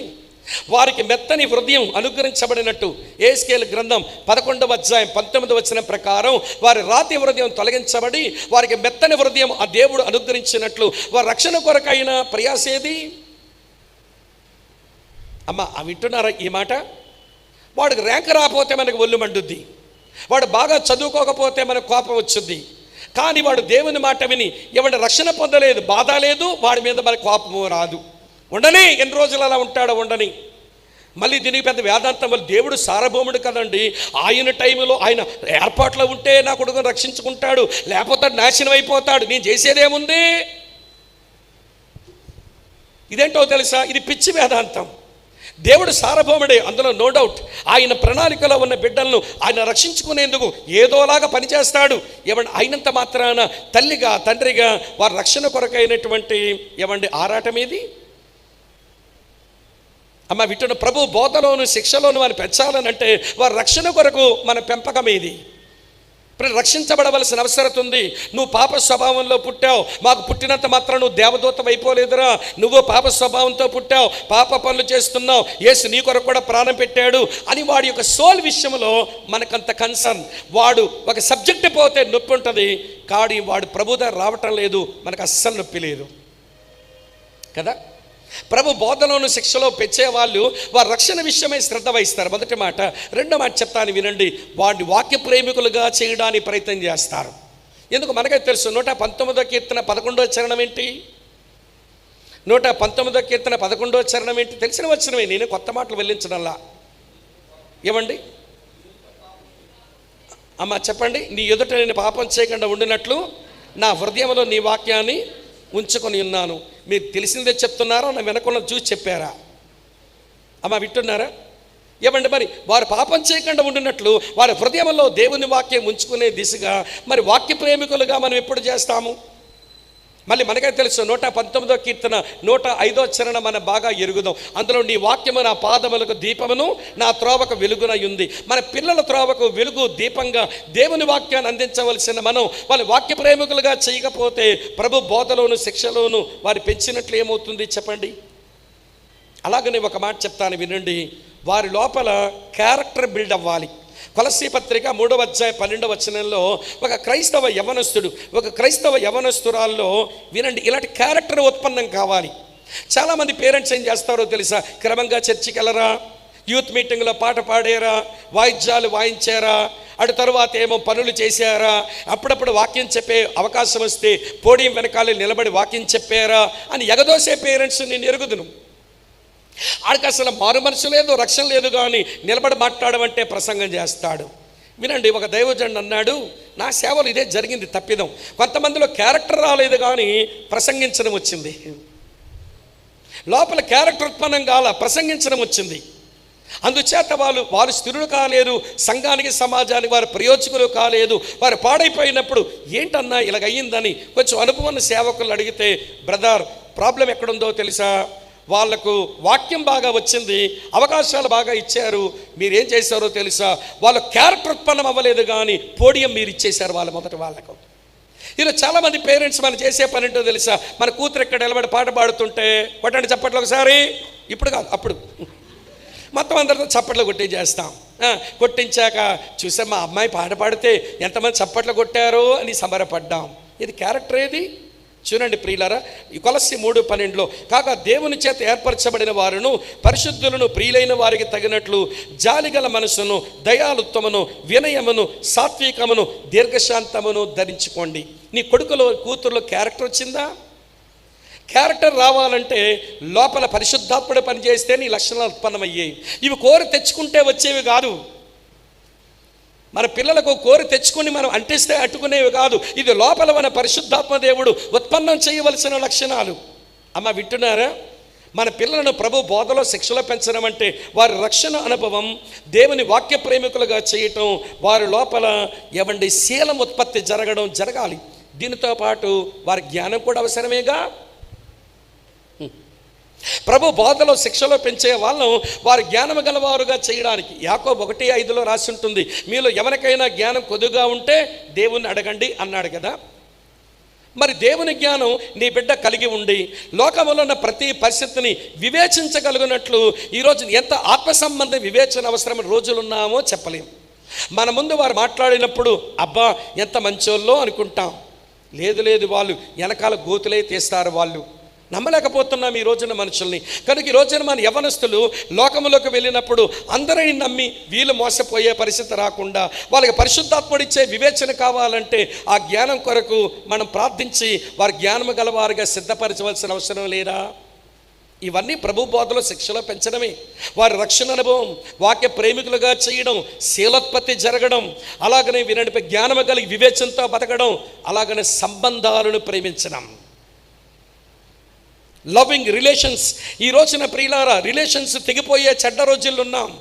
వారికి మెత్తని హృదయం అనుగ్రహించబడినట్టు ఎహెజ్కేలు గ్రంథం 11వ అధ్యాయం 19వ వచనం ప్రకారం వారి రాతి హృదయం తొలగించబడి వారికి మెత్తని హృదయం ఆ దేవుడు అనుగ్రహించినట్లు వారి రక్షణ కొరకైన ప్రయాసేది. అమ్మ వింటున్నారా ఈ మాట? వాడికి ర్యాంక్ రాకపోతే మనకు ఒళ్ళు మండుద్ది, వాడు బాగా చదువుకోకపోతే మనకు కోపం వచ్చుద్ది. కానీ వాడు దేవుని మాట విని రక్షణ పొందలేదు, బాధ లేదు, వాడి మీద మనకు కోపము రాదు. ఉండని ఎన్ని రోజులు అలా ఉంటాడో ఉండని. మళ్ళీ దీనికి పెద్ద వేదాంతం, వల్ల దేవుడు సార్వభౌముడు కదండి. ఆయన టైంలో ఆయన ఏర్పాట్లో ఉంటే నా కొడుకుని రక్షించుకుంటాడు, లేకపోతే నాశనం అయిపోతాడు, నేను చేసేదేముంది? ఇదేంటో తెలుసా? ఇది పిచ్చి వేదాంతం. దేవుడు సార్వభౌముడే, అందులో నో డౌట్. ఆయన ప్రణాళికలో ఉన్న బిడ్డలను ఆయన రక్షించుకునేందుకు ఏదోలాగా పనిచేస్తాడు. అయినంత మాత్రాన తల్లిగా తండ్రిగా వారి రక్షణ కొరకైనటువంటి ఆరాటం ఏది? అమ్మ వింటున్న ప్రభు బోధలోను శిక్షలోను వారిని పెంచాలని అంటే వారి రక్షణ కొరకు మన పెంపకం ఏది? రక్షించబడవలసిన అవసరం ఉంది. నువ్వు పాప స్వభావంలో పుట్టావు, మాకు పుట్టినంత మాత్రం నువ్వు దేవదూతం అయిపోలేదురా. నువ్వు పాప స్వభావంతో పుట్టావు, పాప పనులు చేస్తున్నావు, యేసు నీ కొరకు కూడా ప్రాణం పెట్టాడు అని వాడి యొక్క సోల్ విషయంలో మనకంత కన్సర్న్. వాడు ఒక సబ్జెక్ట్ పోతే నొప్పి ఉంటుంది, కానీ వాడు ప్రభు దగ్గర రావటం లేదు, మనకు అస్సలు నొప్పి లేదు కదా. ప్రభు బోధలోను శిక్షలో పెంచేవాళ్ళు వారి రక్షణ విషయమై శ్రద్ధ వహిస్తారు, మొదటి మాట. రెండో మాట చెప్తాను వినండి, వాడిని వాక్య ప్రేమికులుగా చేయడానికి ప్రయత్నం చేస్తారు. ఎందుకు మనకైతే తెలుసు. 119వ కీర్తన 11వ చరణం ఏంటి? 119వ కీర్తన 11వ చరణం ఏంటి? తెలిసిన వచనమే, నేను కొత్త మాటలు వెల్లించడంలా. ఏమండి అమ్మ చెప్పండి. నీ ఎదుట నేను పాపం చేయకుండా ఉండినట్లు నా హృదయంలో నీ వాక్యాన్ని ఉంచుకొని ఉన్నాను. మీరు తెలిసిందే చెప్తున్నారా, నా వెనకున్న చూసి చెప్పారా? అమ్మ వింటున్నారా? ఏమండి మరి వారు పాపం చేయకుండా ఉండినట్లు వారి హృదయంలో దేవుని వాక్యం ఉంచుకునే దిశగా మరి వాక్య ప్రేమికులుగా మనం ఎప్పుడు చేస్తాము? మళ్ళీ మనకే తెలుసు 119వ కీర్తన 105వ చరణం మనం బాగా ఎరుగుదాం. అందులో నీ వాక్యము నా పాదములకు దీపమును నా త్రోవకు వెలుగునై ఉంది. మన పిల్లల త్రోవకు వెలుగు దీపంగా దేవుని వాక్యాన్ని అందించవలసిన మనం వాళ్ళ వాక్య ప్రేమికులుగా చేయకపోతే ప్రభు బోధలోను శిక్షలోను వారు పెంచినట్లు ఏమవుతుంది చెప్పండి? అలాగనే ఒక మాట చెప్తాను వినండి. వారి లోపల క్యారెక్టర్ బిల్డ్ అవ్వాలి. కొలస్సీ పత్రిక 3వ అధ్యాయం 12వ వచనంలో ఒక క్రైస్తవ యవనస్తురాల్లో వినండి ఇలాంటి క్యారెక్టర్ ఉత్పన్నం కావాలి. చాలామంది పేరెంట్స్ ఏం చేస్తారో తెలుసా? క్రమంగా చర్చికి వెళ్ళరా, యూత్ మీటింగ్లో పాట పాడారా, వాయిద్యాలు వాయించారా, అటు తరువాత ఏమో పనులు చేశారా, అప్పుడప్పుడు వాక్యం చెప్పే అవకాశం వస్తే పోడియం వెనకాల నిలబడి వాక్యం చెప్పారా అని ఎగదోసే పేరెంట్స్ నేను ఎరుగుదును. ఆడికి అసలు మారు మనసు లేదు, రక్షణ లేదు, కానీ నిలబడి మాట్లాడమంటే ప్రసంగం చేస్తాడు. వినండి, ఒక దైవజనుడు అన్నాడు, నా సేవలు ఇదే జరిగింది తప్పిదం. కొంతమందిలో క్యారెక్టర్ రాలేదు కానీ ప్రసంగించడం వచ్చింది. లోపల క్యారెక్టర్ ఉత్పన్నం కాల, ప్రసంగించడం వచ్చింది. అందుచేత వాళ్ళు స్థిరులు కాలేదు, సంఘానికి సమాజానికి వారు ప్రయోజకులు కాలేదు. వారు పాడైపోయినప్పుడు ఏంటన్నా ఇలాగయ్యిందని కొంచెం అనుభవం సేవకులు అడిగితే, బ్రదర్ ప్రాబ్లం ఎక్కడుందో తెలుసా? వాళ్లకు వాక్యం బాగా వచ్చింది, అవకాశాలు బాగా ఇచ్చారు, మీరేం చేశారో తెలుసా? వాళ్ళ క్యారెక్టర్ ఉత్పన్నం అవ్వలేదు కానీ పోడియం మీరు ఇచ్చేశారు మొదటి వాళ్ళకు. ఈరోజు చాలామంది పేరెంట్స్ మనం చేసే పని ఏంటో తెలుసా? మన కూతురు ఎక్కడ నిలబడి పాట పాడుతుంటే కొట్టండి చప్పట్లు ఒకసారి, ఇప్పుడు కాదు అప్పుడు మొత్తం అందరితో చప్పట్లు కొట్టించేస్తాం. కొట్టించాక చూసా మా అమ్మాయి పాట పాడితే ఎంతమంది చప్పట్లు కొట్టారో అని సంబరపడ్డాం. ఇది క్యారెక్టర్ ఏది? చూడండి ప్రియులారా, కొలస్సీ 3:12 కాగా దేవుని చేత ఏర్పరచబడిన వారును పరిశుద్ధులను ప్రియులైన వారికి తగినట్లు జాలిగల మనసును, దయాలుత్వమును, వినయమును, సాత్వికమును, దీర్ఘశాంతమును ధరించుకోండి. నీ కొడుకులో కూతురులో క్యారెక్టర్ వచ్చిందా? క్యారెక్టర్ రావాలంటే లోపల పరిశుద్ధాత్ముడు పనిచేస్తే నీ లక్షణాలు ఉత్పన్నమయ్యాయి. ఇవి కోరి తెచ్చుకుంటే వచ్చేవి కాదు. మన పిల్లలకు కోరి తెచ్చుకొని మనం అంటిస్తే అట్టుకునేవి కాదు. ఇది లోపల మన పరిశుద్ధాత్మ దేవుడు ఉత్పన్నం చేయవలసిన లక్షణాలు. అమ్మ వింటున్నారా? మన పిల్లలను ప్రభు బోధలో శిక్షలో పెంచడం అంటే వారి రక్షణ అనుభవం, దేవుని వాక్య ప్రేమికులుగా చేయటం, వారి లోపల శీలం ఉత్పత్తి జరగాలి. దీనితో పాటు వారి జ్ఞానం కూడా అవసరమేగా. ప్రభు బోధలో శిక్షలో పెంచే వాళ్ళను వారి జ్ఞానం గలవారుగా చేయడానికి యాకోబు 1:5 రాసి ఉంటుంది, మీలో ఎవరికైనా జ్ఞానం కొద్దిగా ఉంటే దేవుణ్ణి అడగండి అన్నాడు కదా. మరి దేవుని జ్ఞానం నీ బిడ్డ కలిగి ఉండి లోకంలో ఉన్న ప్రతి పరిస్థితిని వివేచించగలిగినట్లు ఈరోజు ఎంత ఆత్మ సంబంధ వివేచన అవసరమైన రోజులున్నామో చెప్పలేం. మన ముందు వారు మాట్లాడినప్పుడు అబ్బా ఎంత మంచోళ్ళో అనుకుంటాం. లేదు వాళ్ళు వెనకాల గోతులే తీస్తారు. వాళ్ళు నమ్మలేకపోతున్నాం ఈ రోజున మనుషుల్ని. కనుక ఈ రోజున మన యవనస్తులు లోకంలోకి వెళ్ళినప్పుడు అందరిని నమ్మి వీళ్ళు మోసపోయే పరిస్థితి రాకుండా వాళ్ళకి పరిశుద్ధాత్ముడిచ్చే వివేచన కావాలంటే ఆ జ్ఞానం కొరకు మనం ప్రార్థించి వారి జ్ఞానం గలవారుగా సిద్ధపరచవలసిన అవసరం లేదా? ఇవన్నీ ప్రభు బోధలో శిక్షలో పెంచడమే. వారి రక్షణ అనుభవం, వాక్య ప్రేమికులుగా చేయడం, శీలోత్పత్తి జరగడం, అలాగనే వినడిపై జ్ఞానం కలిగి వివేచనతో బతకడం, అలాగనే సంబంధాలను ప్రేమించడం, లవింగ్ రిలేషన్స్. ఈ రోజున ప్రియులారా రిలేషన్స్ తెగిపోయే చెడ్డ రోజుల్లో ఉన్నాం.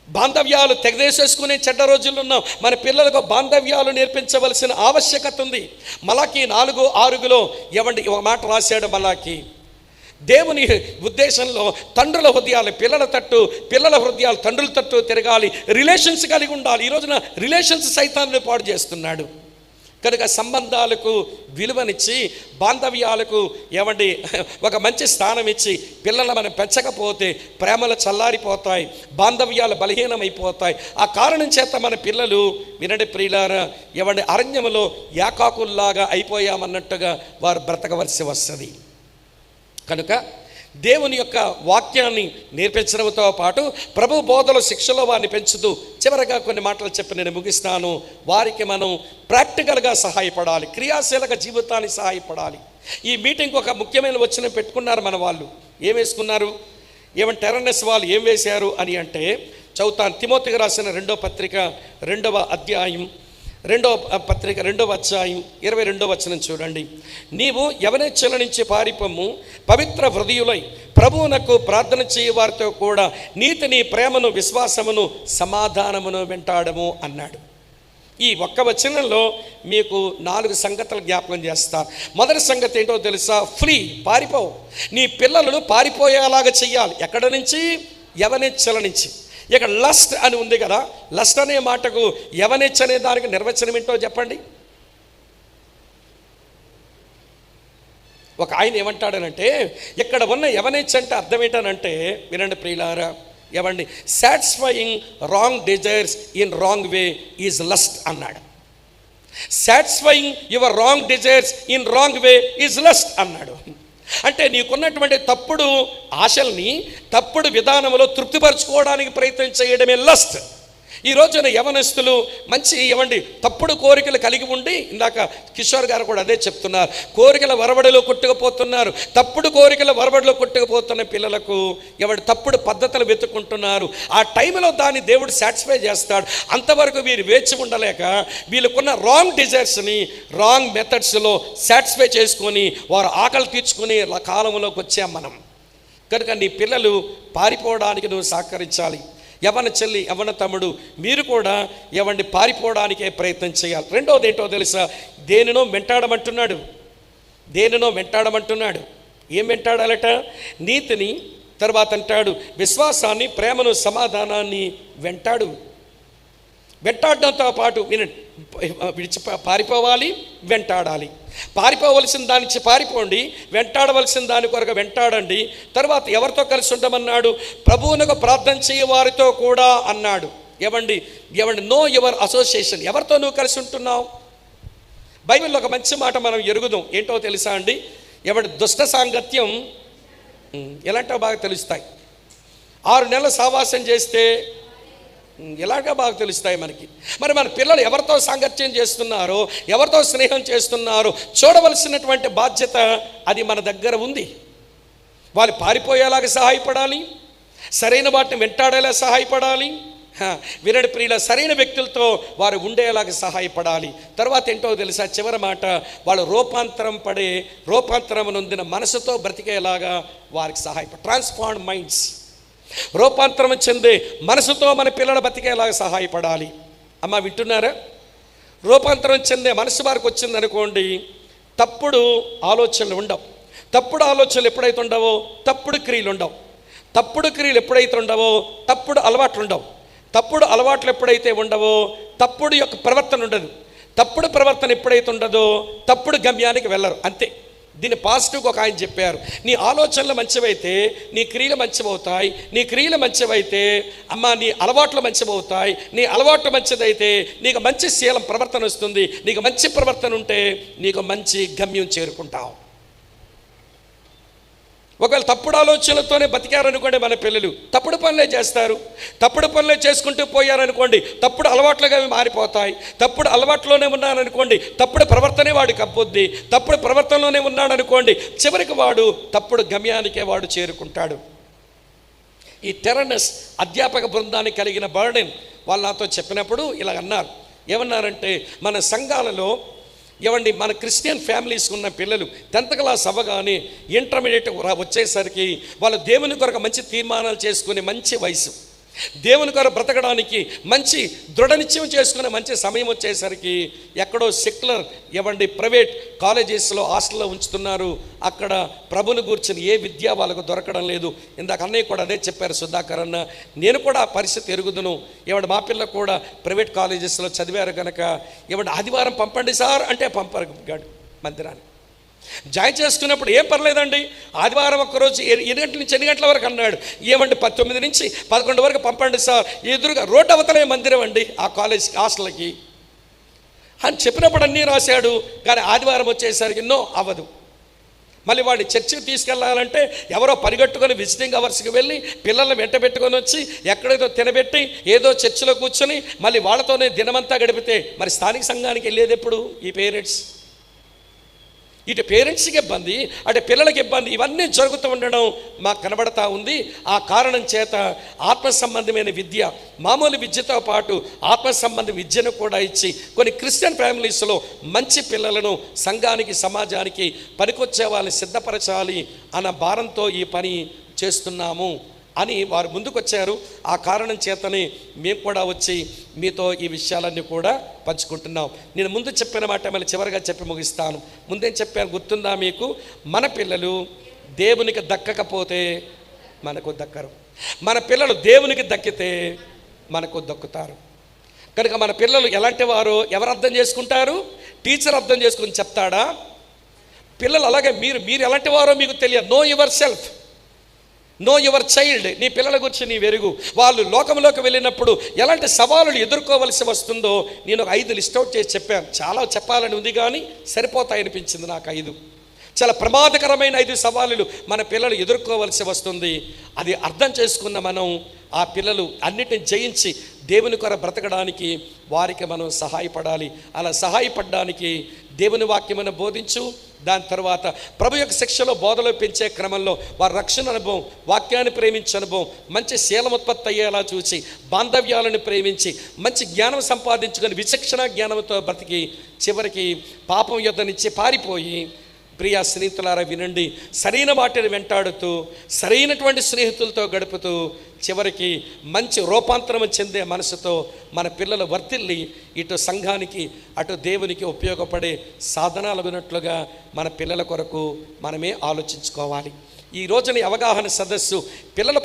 బాంధవ్యాలు తెగదేసేసుకునే చెడ్డ రోజుల్లో ఉన్నాం. మన పిల్లలకు బాంధవ్యాలు నేర్పించవలసిన ఆవశ్యకత ఉంది. మలాకి 4:6 ఒక మాట రాశాడు మలాకి. దేవుని ఉద్దేశంలో తండ్రుల హృదయాలు పిల్లల హృదయాలు తండ్రుల తట్టు తిరగాలి, రిలేషన్స్ కలిగి ఉండాలి. ఈ రోజున రిలేషన్స్ సైతాన్ని పాడు చేస్తున్నాడు. కనుక సంబంధాలకు విలువనిచ్చి బాంధవ్యాలకు ఒక మంచి స్థానం ఇచ్చి పిల్లలు మనం పెంచకపోతే ప్రేమలు చల్లారిపోతాయి, బాంధవ్యాలు బలహీనమైపోతాయి. ఆ కారణం చేత మన పిల్లలు వినండి ప్రియులారా అరణ్యములో యాకాకుల్లాగా అయిపోయామన్నట్టుగా వారు బ్రతకవలసి వస్తుంది. కనుక దేవుని యొక్క వాక్యాన్ని నేర్పించడంతో పాటు ప్రభు బోధలో శిక్షలో వారిని పెంచుతూ చివరగా కొన్ని మాటలు చెప్పి నేను ముగిస్తాను. వారికి మనం ప్రాక్టికల్గా సహాయపడాలి, క్రియాశీలక జీవితానికి సహాయపడాలి. ఈ మీటింగ్కి ఒక ముఖ్యమైన వచనం పెట్టుకున్నారు మన వాళ్ళు. ఏం వేసుకున్నారు? టెర్రనెస్ వాళ్ళు ఏం వేశారు అని అంటే చదువుతాను. తిమోతికి రాసిన రెండవ పత్రిక 2వ అధ్యాయం 2వ అధ్యాయం 22వ వచనం చూడండి. నీవు యవనేచ్ఛల నుంచి పారిపోము, పవిత్ర హృదయులై ప్రభువునకు ప్రార్థన చేయ వారితో కూడా నీతిని, ప్రేమను, విశ్వాసమును, సమాధానమును వెంటాడము అన్నాడు. ఈ ఒక్క వచనంలో మీకు 4 సంగతులు జ్ఞాపకం చేస్తారు. మొదటి సంగతి ఏంటో తెలుసా? ఫ్రీ, పారిపో. నీ పిల్లలను పారిపోయేలాగా చెయ్యాలి. ఎక్కడ నుంచి? యవనేచ్ఛల నుంచి. ఇక లస్ట్ అని ఉంది కదా, లస్ట్ అనే మాటకు యవనేచ్ఛ అనే దానికి నిర్వచనం ఏంటో చెప్పండి. ఒక ఆయన ఏమంటాడనంటే, ఇక్కడ ఉన్న యవనేచ్ఛ అంటే అర్థం ఏంటనంటే, వినండి ప్రియులారా, ఏమండి, satisfying wrong desires in wrong way is lust అన్నాడు. Satisfying your wrong desires in wrong way is lust అన్నాడు. అంటే నీకున్నటువంటి తప్పుడు ఆశల్ని తప్పుడు విధానంలో తృప్తిపరచుకోవడానికి ప్రయత్నం చేయడమే లస్ట్. ఈ రోజున యవనస్తులు మంచి తప్పుడు కోరికలు కలిగి ఉండి, ఇందాక కిషోర్ గారు కూడా అదే చెప్తున్నారు, కోరికల వరవడిలో కొట్టుకుపోతున్నారు. తప్పుడు కోరికల వరవడిలో కొట్టుకుపోతున్న పిల్లలకు తప్పుడు పద్ధతులు వెతుక్కుంటున్నారు. ఆ టైంలో దాన్ని దేవుడు సాటిస్ఫై చేస్తాడు. అంతవరకు వీరు వేచి ఉండలేక వీళ్ళకున్న రాంగ్ డిజైర్స్ని రాంగ్ మెథడ్స్లో సాటిస్ఫై చేసుకొని వారు ఆకలి తీర్చుకుని కాలంలోకి వచ్చాం మనం. కనుక నీ పిల్లలు పారిపోవడానికి నువ్వు సహకరించాలి. యవన చెల్లి, యవన తమ్ముడు, మీరు కూడా పారిపోవడానికే ప్రయత్నం చేయాలి. రెండోది ఏంటో తెలుసా? దేనినో వెంటాడమంటున్నాడు. ఏం వెంటాడాలట? నీతిని, తర్వాత అంటాడు విశ్వాసాన్ని, ప్రేమను, సమాధానాన్ని వెంటాడడంతో పాటు పారిపోవాలి, వెంటాడాలి. పారిపోవలసిన దాని నుంచి పారిపోండి, వెంటాడవలసిన దాని కొరకు వెంటాడండి. తర్వాత ఎవరితో కలిసి ఉండమన్నాడు? ప్రభువునకు ప్రార్థన చేయ వారితో కూడా అన్నాడు. Know your association. ఎవరితో నువ్వు కలిసి ఉంటున్నావు? బైబిల్లో ఒక మంచి మాట మనం ఎరుగుదాం. ఏంటో తెలుసా అండి? దుష్ట సాంగత్యం ఎలాంటో బాగా తెలుస్తాయి. 6 నెలలు సావాసం చేస్తే ఎలాగా బాగా తెలుస్తాయి మనకి. మరి మన పిల్లలు ఎవరితో సాంగత్యం చేస్తున్నారో, ఎవరితో స్నేహం చేస్తున్నారో చూడవలసినటువంటి బాధ్యత అది మన దగ్గర ఉంది. వాళ్ళు పారిపోయేలాగా సహాయపడాలి, సరైన వాటిని వెంటాడేలా సహాయపడాలి. వినడి ప్రియుల, సరైన వ్యక్తులతో వారు ఉండేలాగా సహాయపడాలి. తర్వాత ఏంటో తెలుసా? చివరి మాట, వాళ్ళు రూపాంతరం నొందిన మనసుతో బ్రతికేలాగా వారికి ట్రాన్స్ఫార్మ్డ్ మైండ్స్, రూపాంతరం చెందే మనసుతో మన పిల్లలు బతికేలాగా సహాయపడాలి. అమ్మ వింటున్నారా? రూపాంతరం చెందే మనసు వారికి వచ్చిందనుకోండి, తప్పుడు ఆలోచనలు ఉండవు. తప్పుడు ఆలోచనలు ఎప్పుడైతే ఉండవో తప్పుడు క్రియలు ఉండవు. తప్పుడు క్రియలు ఎప్పుడైతే ఉండవో తప్పుడు అలవాట్లు ఉండవు. తప్పుడు అలవాట్లు ఎప్పుడైతే ఉండవో తప్పుడు యొక్క ప్రవర్తన ఉండదు. తప్పుడు ప్రవర్తన ఎప్పుడైతే ఉండదో తప్పుడు గమ్యానికి వెళ్ళరు. అంతే. దీన్ని పాజిటివ్గా ఒక ఆయన చెప్పారు, నీ ఆలోచనలు మంచివైతే నీ క్రియలు మంచివవుతాయి, నీ క్రియలు మంచివైతే నీ అలవాట్లు మంచివవుతాయి, నీ అలవాట్లు మంచిదైతే నీకు మంచి శీలం ప్రవర్తన వస్తుంది, నీకు మంచి ప్రవర్తన ఉంటే నీకు మంచి గమ్యం చేరుకుంటావు. ఒకవేళ తప్పుడు ఆలోచనలతోనే బతికారనుకోండి మన పిల్లలు, తప్పుడు పనులే చేస్తారు. తప్పుడు పనులే చేసుకుంటూ పోయారనుకోండి తప్పుడు అలవాట్లుగా మారిపోతాయి. తప్పుడు అలవాట్లోనే ఉన్నారనుకోండి తప్పుడు ప్రవర్తనే వాడికి అబ్బొద్ది. తప్పుడు ప్రవర్తనలోనే ఉన్నాడనుకోండి చివరికి వాడు తప్పుడు గమ్యానికే వాడు చేరుకుంటాడు. ఈ టెరనస్ అధ్యాపక బృందానికి కలిగిన బర్డెన్ వాళ్ళు నాతో చెప్పినప్పుడు ఇలా అన్నారు. ఏమన్నారంటే, మన సంఘాలలో మన క్రిస్టియన్ ఫ్యామిలీస్ ఉన్న పిల్లలు 10th క్లాస్ అవ్వగానే ఇంటర్మీడియట్ వచ్చేసరికి వాళ్ళు దేవుని కొరకు మంచి తీర్మానాలు చేసుకునే మంచి వయసు, దేవుని కొరకు బ్రతకడానికి మంచి దృఢ నిశ్చయం చేసుకునే మంచి సమయం వచ్చేసరికి ఎక్కడో సెక్యులర్ ప్రైవేట్ కాలేజెస్లో హాస్టల్లో ఉంచుతున్నారు. అక్కడ ప్రభుని గూర్చిన ఏ విద్య వాళ్ళకు దొరకడం లేదు. ఇందాక అన్నయ్య కూడా అదే చెప్పారు, సుధాకర్ అన్న. నేను కూడా ఆ పరిస్థితి ఎరుగుదును. మా పిల్లలు కూడా ప్రైవేట్ కాలేజెస్లో చదివారు కనుక ఆదివారం పంపండి సార్ అంటే పంపరు మందిరాన్ని. జాయిన్ చేసుకున్నప్పుడు ఏం పర్లేదండి, ఆదివారం ఒక్కరోజు 7 గంటల నుంచి 8 గంటల వరకు అన్నాడు. 9 నుంచి 11 వరకు పంపండి సార్, ఎదురుగా రోడ్డు అవతలే మందిరం అండి ఆ కాలేజ్ హాస్టల్కి అని చెప్పినప్పుడు అన్నీ రాశాడు. కానీ ఆదివారం వచ్చేసరికి నో అవ్వదు. మళ్ళీ వాడిని చర్చికి తీసుకెళ్లాలంటే ఎవరో పరిగెట్టుకొని విజిటింగ్ అవర్స్కి వెళ్ళి పిల్లల్ని వెంట పెట్టుకొని వచ్చి ఎక్కడేదో తినబెట్టి ఏదో చర్చిలో కూర్చొని మళ్ళీ వాళ్ళతోనే దినమంతా గడిపితే మరి స్థానిక సంఘానికి వెళ్ళేది ఎప్పుడు? ఈ పేరెంట్స్ ఇటు పేరెంట్స్కి ఇబ్బంది, అటు పిల్లలకి ఇబ్బంది, ఇవన్నీ జరుగుతూ ఉండడం మాకు కనబడతా ఉంది. ఆ కారణం చేత ఆత్మ సంబంధమైన విద్య, మామూలు విద్యతో పాటు ఆత్మ సంబంధ విద్యను కూడా ఇచ్చి కొన్ని క్రిస్టియన్ ఫ్యామిలీస్లో మంచి పిల్లలను సంఘానికి, సమాజానికి పనికొచ్చే వాళ్ళని సిద్ధపరచాలి అన్న భారంతో ఈ పని చేస్తున్నాము అని వారు ముందుకొచ్చారు. ఆ కారణం చేతనే మేము కూడా వచ్చి మీతో ఈ విషయాలన్నీ కూడా పంచుకుంటున్నాం. నేను ముందు చెప్పిన మాట మళ్ళీ చివరిగా చెప్పి ముగిస్తాను. ముందేం చెప్పాను గుర్తుందా మీకు? మన పిల్లలు దేవునికి దక్కకపోతే మనకు దక్కరు, మన పిల్లలు దేవునికి దక్కితే మనకు దక్కుతారు. కనుక మన పిల్లలు ఎలాంటి వారో ఎవరు అర్థం చేసుకుంటారు? టీచర్ అర్థం చేసుకుని చెప్తాడా? పిల్లలు అలాగే మీరు ఎలాంటి వారో మీకు తెలియదు. Know yourself, know your child. నీ పిల్లల గురించి నీ వెరుగు. వాళ్ళు లోకంలోకి వెళ్ళినప్పుడు ఎలాంటి సవాలులు ఎదుర్కోవలసి వస్తుందో నేను ఒక 5 లిస్ట్ అవుట్ చేసి చెప్పాను. చాలా చెప్పాలని ఉంది కానీ సరిపోతాయనిపించింది నాకు 5. చాలా ప్రమాదకరమైన 5 సవాలులు మన పిల్లలు ఎదుర్కోవలసి వస్తుంది. అది అర్థం చేసుకున్న మనం ఆ పిల్లలు అన్నిటిని జయించి దేవుని కొర బ్రతకడానికి వారికి మనం సహాయపడాలి. అలా సహాయపడడానికి దేవుని వాక్యమును బోధించు, దాని తర్వాత ప్రభు యొక్క శిక్షలో బోధలో పెంచే క్రమంలో వారి రక్షణ అనుభవం, వాక్యాన్ని ప్రేమించే అనుభవం, మంచి శీలం ఉత్పత్తి అయ్యేలా చూసి బాంధవ్యాలను ప్రేమించి మంచి జ్ఞానం సంపాదించుకొని విచక్షణ జ్ఞానంతో బ్రతికి చివరికి పాపం యొద్ద నుంచి పారిపోయి, ప్రియా స్నేహితులారా వినండి, సరైన వాటిని వెంటాడుతూ సరైనటువంటి స్నేహితులతో గడుపుతూ చివరికి మంచి రూపాంతరం చెందే మనసుతో మన పిల్లలు వర్తిల్లి ఇటు సంఘానికి అటు దేవునికి ఉపయోగపడే సాధనాలు వినట్లుగా మన పిల్లల కొరకు మనమే ఆలోచించుకోవాలి. ఈ రోజున అవగాహన సదస్సు పిల్లల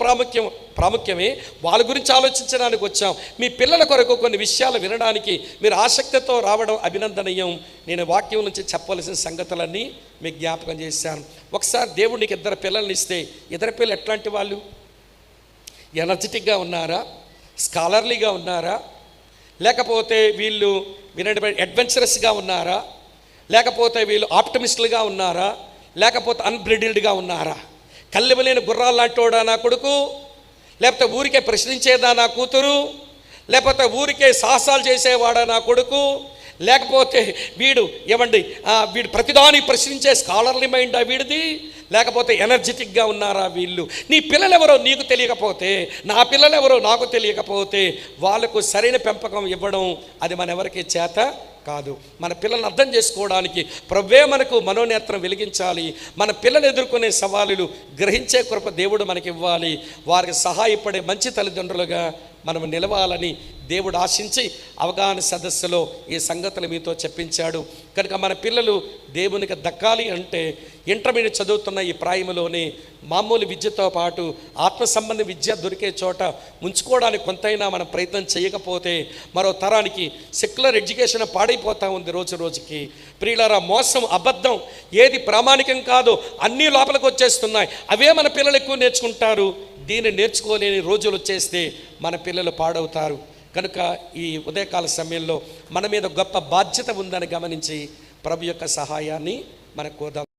ప్రాముఖ్యమే, వాళ్ళ గురించి ఆలోచించడానికి వచ్చాం. మీ పిల్లల కొరకు కొన్ని విషయాలు వినడానికి మీరు ఆసక్తితో రావడం అభినందనీయం. నేను వాక్యం నుంచి చెప్పవలసిన సంగతులన్నీ మీకు జ్ఞాపకం చేశాను. ఒకసారి దేవుడికి 2 పిల్లల్ని ఇస్తే 2 పిల్లలు ఎట్లాంటి వాళ్ళు? ఎనర్జెటిక్గా ఉన్నారా? స్కాలర్లీగా ఉన్నారా? లేకపోతే వీళ్ళు వినండి అడ్వెంచరస్గా ఉన్నారా? లేకపోతే వీళ్ళు ఆప్టమిస్టులుగా ఉన్నారా? లేకపోతే అన్బ్రిడిల్డ్గా ఉన్నారా? కళ్ళివలేని గుర్రాలు లాంటోడా నా కొడుకు? లేకపోతే ఊరికే ప్రశ్నించేదా నా కూతురు? లేకపోతే ఊరికే సాహసాలు చేసేవాడా నా కొడుకు? లేకపోతే వీడు ప్రతిదాని ప్రశ్నించే స్కాలర్లీ మైండా వీడిది? లేకపోతే ఎనర్జెటిక్గా ఉన్నారా వీళ్ళు? నీ పిల్లలెవరో నీకు తెలియకపోతే, నా పిల్లలెవరో నాకు తెలియకపోతే వాళ్లకు సరైన పెంపకం ఇవ్వడం అది మన ఎవరికి చేత కాదు. మన పిల్లల్ని అర్థం చేసుకోవడానికి ప్రభువే మనకు మనోనేత్రం వెలిగించాలి. మన పిల్లలు ఎదుర్కొనే సవాలులు గ్రహించే కృప దేవుడు మనకి ఇవ్వాలి. వారికి సహాయపడే మంచి తల్లిదండ్రులుగా మనం నిలవాలని దేవుడు ఆశించి అవగాహన సదస్సులో ఈ సంగతులు మీతో చెప్పించాడు. కనుక మన పిల్లలు దేవునికి దక్కాలి అంటే ఇంటర్మీడియట్ చదువుతున్న ఈ ప్రాయంలోనే మామూలు విద్యతో పాటు ఆత్మ సంబంధ విద్య దొరికే చోట ఉంచుకోవడానికి కొంతైనా మనం ప్రయత్నం చేయకపోతే మరో తరానికి సెక్యులర్ ఎడ్యుకేషన్ పాడైపోతూ ఉంది రోజు రోజుకి. ప్రియులారా, మోసం, అబద్ధం ఏది ప్రామాణికం కాదో అన్నీ లోపలికి వచ్చేస్తున్నాయి. అవే మన పిల్లలు ఎక్కువ నేర్చుకుంటారు. దీన్ని నేర్చుకోలేని రోజులు వచ్చేస్తే మన పిల్లలు పాడవుతారు. కనుక ఈ ఉదయకాల సమయంలో మన మీద గొప్ప బాధ్యత ఉందని గమనించి ప్రభు యొక్క సహాయాన్ని మనకు కోరుదాం.